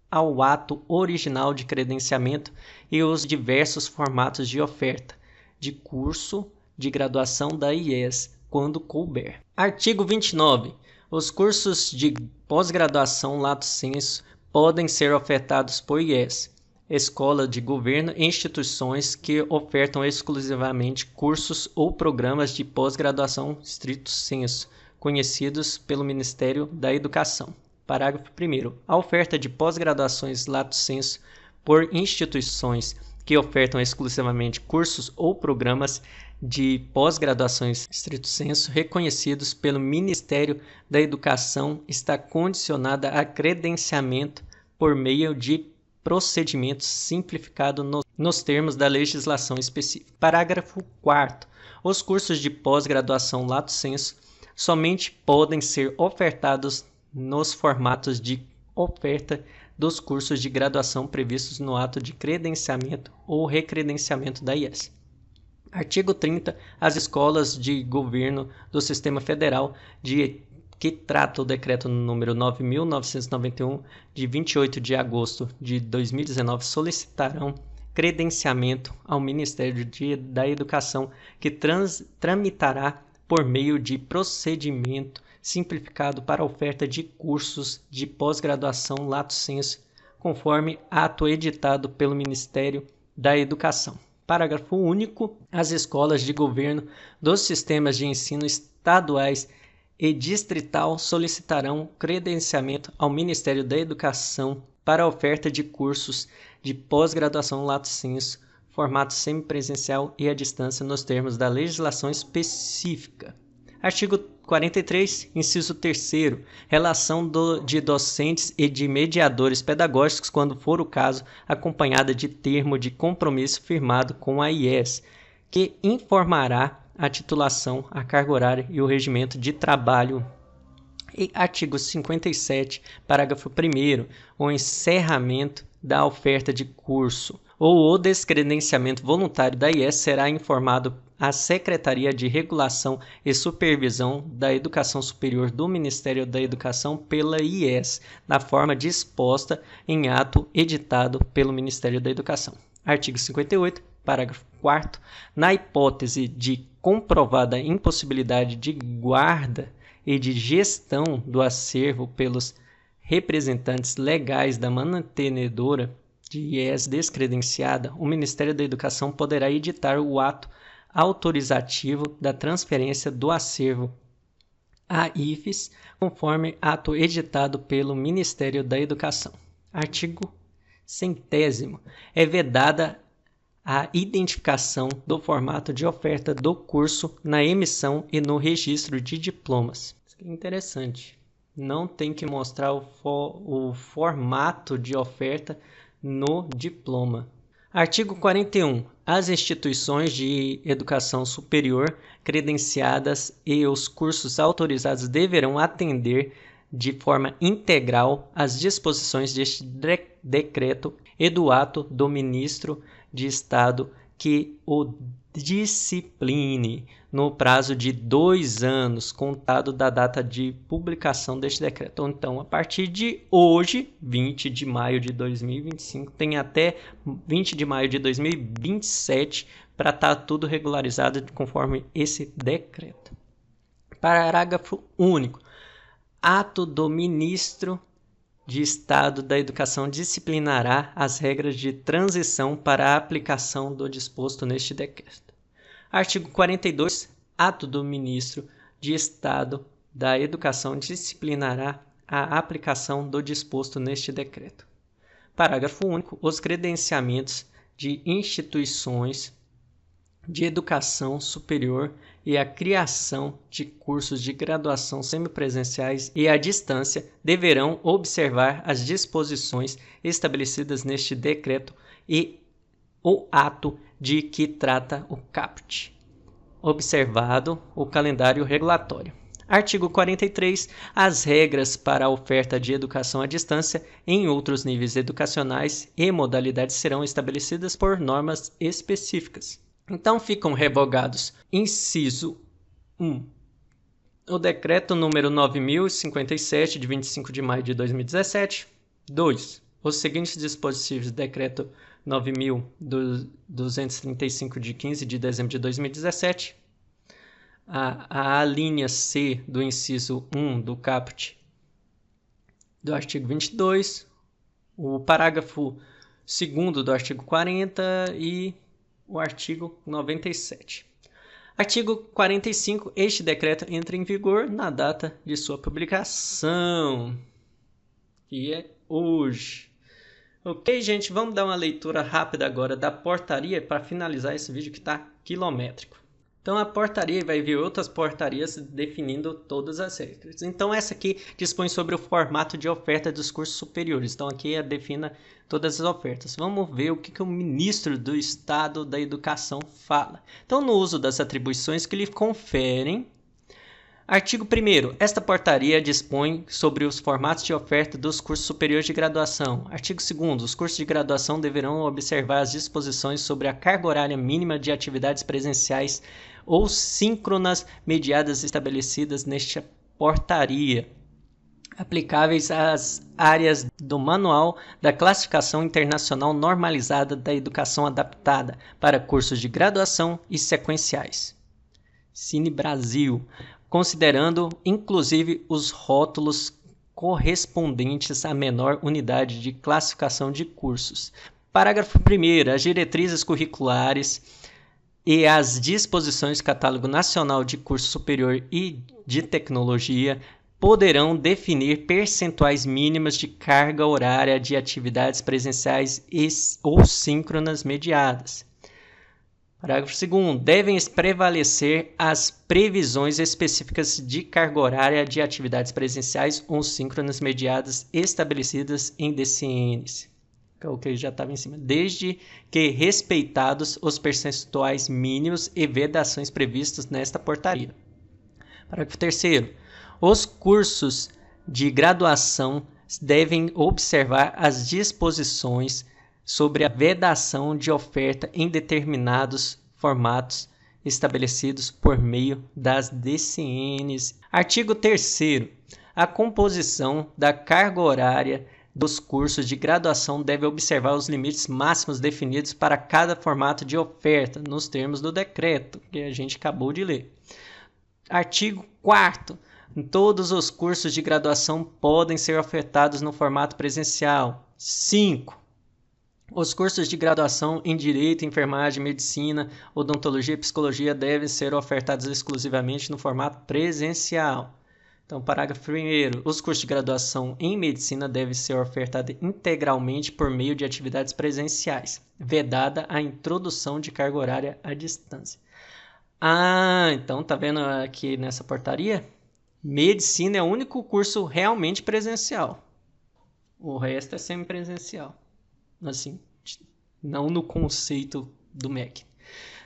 ao ato original de credenciamento e os diversos formatos de oferta de curso de graduação da IES, quando couber. Artigo 29. Os cursos de pós-graduação lato sensu podem ser ofertados por IES, escola de governo e instituições que ofertam exclusivamente cursos ou programas de pós-graduação stricto sensu, conhecidos pelo Ministério da Educação. Parágrafo 1º. A oferta de pós-graduações lato sensu por instituições que ofertam exclusivamente cursos ou programas de pós-graduações stricto sensu reconhecidos pelo Ministério da Educação está condicionada a credenciamento por meio de procedimento simplificado nos termos da legislação específica. Parágrafo 4º. Os cursos de pós-graduação lato sensu somente podem ser ofertados nos formatos de oferta dos cursos de graduação previstos no ato de credenciamento ou recredenciamento da IES. Artigo 30. As escolas de governo do Sistema Federal que trata o decreto número 9.991, de 28 de agosto de 2019, solicitarão credenciamento ao Ministério da Educação, que tramitará por meio de procedimento simplificado para a oferta de cursos de pós-graduação lato sensu, conforme ato editado pelo Ministério da Educação. Parágrafo único. As escolas de governo dos sistemas de ensino estaduais e distrital solicitarão credenciamento ao Ministério da Educação para a oferta de cursos de pós-graduação lato sensu, formato semipresencial e à distância nos termos da legislação específica. Artigo 43, inciso 3º, relação de docentes e de mediadores pedagógicos, quando for o caso, acompanhada de termo de compromisso firmado com a IES, que informará a titulação, a carga horária e o regimento de trabalho. E artigo 57, parágrafo 1º, o encerramento da oferta de curso ou o descredenciamento voluntário da IES será informado à Secretaria de Regulação e Supervisão da Educação Superior do Ministério da Educação pela IES, na forma disposta em ato editado pelo Ministério da Educação. Artigo 58, parágrafo 4º, na hipótese de comprovada impossibilidade de guarda e de gestão do acervo pelos representantes legais da mantenedora de IES descredenciada, o Ministério da Educação poderá editar o ato autorizativo da transferência do acervo à IFES, conforme ato editado pelo Ministério da Educação. Artigo 100º. É vedada a identificação do formato de oferta do curso na emissão e no registro de diplomas. Isso é interessante. Não tem que mostrar o formato de oferta no diploma. Artigo 41. As instituições de educação superior credenciadas e os cursos autorizados deverão atender de forma integral às disposições deste decreto e do ato do ministro de Estado que o discipline no prazo de 2 anos, contado da data de publicação deste decreto. Então, a partir de hoje, 20 de maio de 2025, tem até 20 de maio de 2027 para estar tudo regularizado conforme esse decreto. Parágrafo único. Ato do ministro de Estado da Educação disciplinará as regras de transição para a aplicação do disposto neste decreto. Artigo 42. Ato do Ministro de Estado da Educação disciplinará a aplicação do disposto neste decreto. Parágrafo único. Os credenciamentos de instituições de educação superior e a criação de cursos de graduação semipresenciais e à distância deverão observar as disposições estabelecidas neste decreto e o ato de que trata o caput, observado o calendário regulatório. Artigo 43. As regras para a oferta de educação à distância em outros níveis educacionais e modalidades serão estabelecidas por normas específicas. Então ficam revogados: inciso 1. O decreto número 9057, de 25 de maio de 2017. 2. Os seguintes dispositivos: decreto 9.235, de 15 de dezembro de 2017. A linha C do inciso 1 do caput do artigo 22. O parágrafo 2º do artigo 40 e o artigo 97. Artigo 45. Este decreto entra em vigor na data de sua publicação, que é hoje. Ok, gente, vamos dar uma leitura rápida agora da portaria para finalizar esse vídeo que está quilométrico. Então, a portaria vai vir outras portarias definindo todas as regras. Então, essa aqui dispõe sobre o formato de oferta dos cursos superiores. Então, aqui defina todas as ofertas. Vamos ver o que o ministro do Estado da Educação fala. Então, no uso das atribuições que lhe conferem. Artigo 1º. Esta portaria dispõe sobre os formatos de oferta dos cursos superiores de graduação. Artigo 2º. Os cursos de graduação deverão observar as disposições sobre a carga horária mínima de atividades presenciais ou síncronas mediadas estabelecidas nesta portaria, aplicáveis às áreas do Manual da Classificação Internacional Normalizada da Educação Adaptada para cursos de graduação e sequenciais. Cine Brasil, considerando inclusive os rótulos correspondentes à menor unidade de classificação de cursos. Parágrafo 1º. As diretrizes curriculares e as disposições do Catálogo Nacional de Curso Superior e de Tecnologia poderão definir percentuais mínimas de carga horária de atividades presenciais ou síncronas mediadas. Parágrafo 2º. Devem prevalecer as previsões específicas de carga horária de atividades presenciais ou síncronas mediadas estabelecidas em DCNs. o que já estava em cima, desde que respeitados os percentuais mínimos e vedações previstos nesta portaria. Parágrafo 3º. Os cursos de graduação devem observar as disposições sobre a vedação de oferta em determinados formatos estabelecidos por meio das DCNs. Artigo 3º. A composição da carga horária dos cursos de graduação deve observar os limites máximos definidos para cada formato de oferta, nos termos do decreto que a gente acabou de ler. Artigo 4º. Todos os cursos de graduação podem ser ofertados no formato presencial. 5. Os cursos de graduação em Direito, Enfermagem, Medicina, Odontologia e Psicologia devem ser ofertados exclusivamente no formato presencial. Então, parágrafo 1º. Os cursos de graduação em Medicina devem ser ofertados integralmente por meio de atividades presenciais, vedada a introdução de carga horária à distância. Então tá vendo aqui nessa portaria? Medicina é o único curso realmente presencial. O resto é semipresencial. Assim, não no conceito do MEC.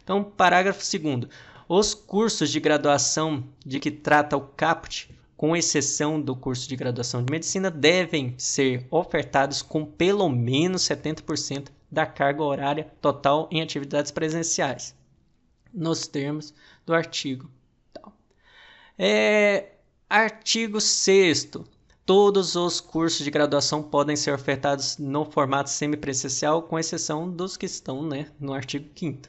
Então, parágrafo 2º. Os cursos de graduação de que trata o caput, com exceção do curso de graduação de medicina, devem ser ofertados com pelo menos 70% da carga horária total em atividades presenciais, nos termos do artigo. Artigo 6º. Todos os cursos de graduação podem ser ofertados no formato semipresencial, com exceção dos que estão no artigo 5º.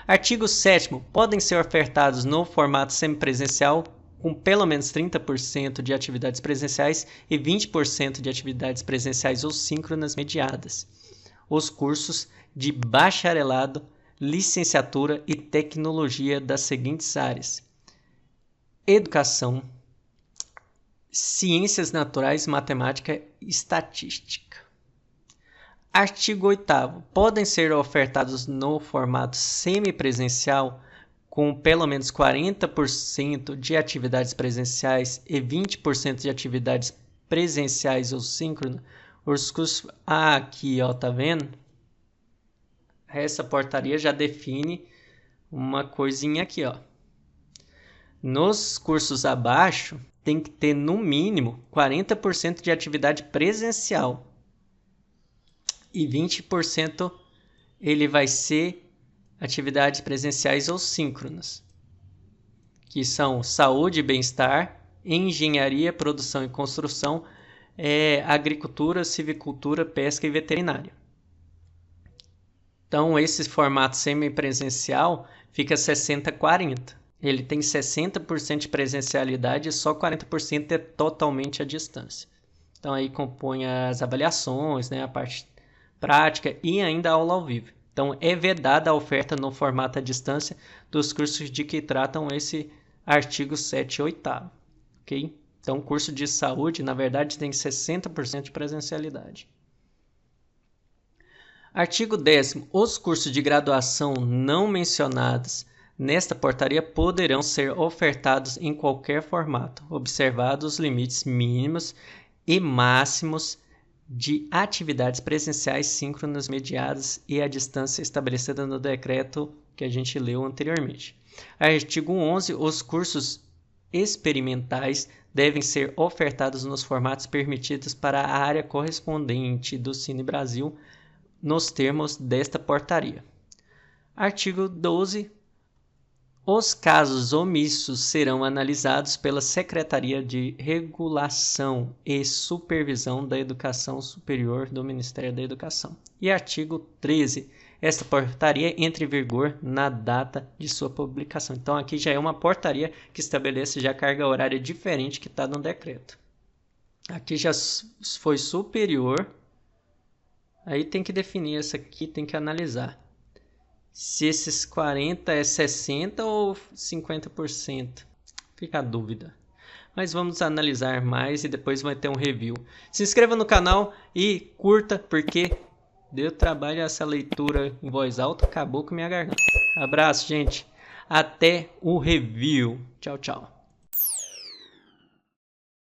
Artigo 7º. Podem ser ofertados no formato semipresencial, com pelo menos 30% de atividades presenciais e 20% de atividades presenciais ou síncronas mediadas. Os cursos de bacharelado, licenciatura e tecnologia das seguintes áreas: educação, ciências naturais, matemática e estatística. Artigo 8º. Podem ser ofertados no formato semipresencial, com pelo menos 40% de atividades presenciais e 20% de atividades presenciais ou síncronas, os cursos... aqui, tá vendo? Essa portaria já define uma coisinha aqui, Nos cursos abaixo, tem que ter no mínimo 40% de atividade presencial e 20% ele vai ser atividades presenciais ou síncronas, que são saúde e bem-estar, engenharia, produção e construção, agricultura, civicultura, pesca e veterinária. Então, esse formato semipresencial fica 60-40. Ele tem 60% de presencialidade e só 40% é totalmente à distância. Então, aí compõe as avaliações, a parte prática e ainda a aula ao vivo. Então, é vedada a oferta no formato à distância dos cursos de que tratam esse artigo 7 e 8º. Ok? Então, o curso de saúde, na verdade, tem 60% de presencialidade. Artigo 10º. Os cursos de graduação não mencionados nesta portaria poderão ser ofertados em qualquer formato, observados os limites mínimos e máximos de atividades presenciais, síncronas, mediadas e à distância estabelecida no decreto que a gente leu anteriormente. Artigo 11. Os cursos experimentais devem ser ofertados nos formatos permitidos para a área correspondente do Cine Brasil, nos termos desta portaria. Artigo 12. Os casos omissos serão analisados pela Secretaria de Regulação e Supervisão da Educação Superior do Ministério da Educação. E artigo 13. Esta portaria entra em vigor na data de sua publicação. Então, aqui já é uma portaria que estabelece já carga horária diferente que está no decreto. Aqui já foi superior. Aí tem que definir essa aqui, tem que analisar se esses 40 é 60 ou 50%. Fica a dúvida. Mas vamos analisar mais e depois vai ter um review. Se inscreva no canal e curta, porque deu trabalho essa leitura em voz alta, acabou com minha garganta. Abraço, gente. Até o review. Tchau, tchau.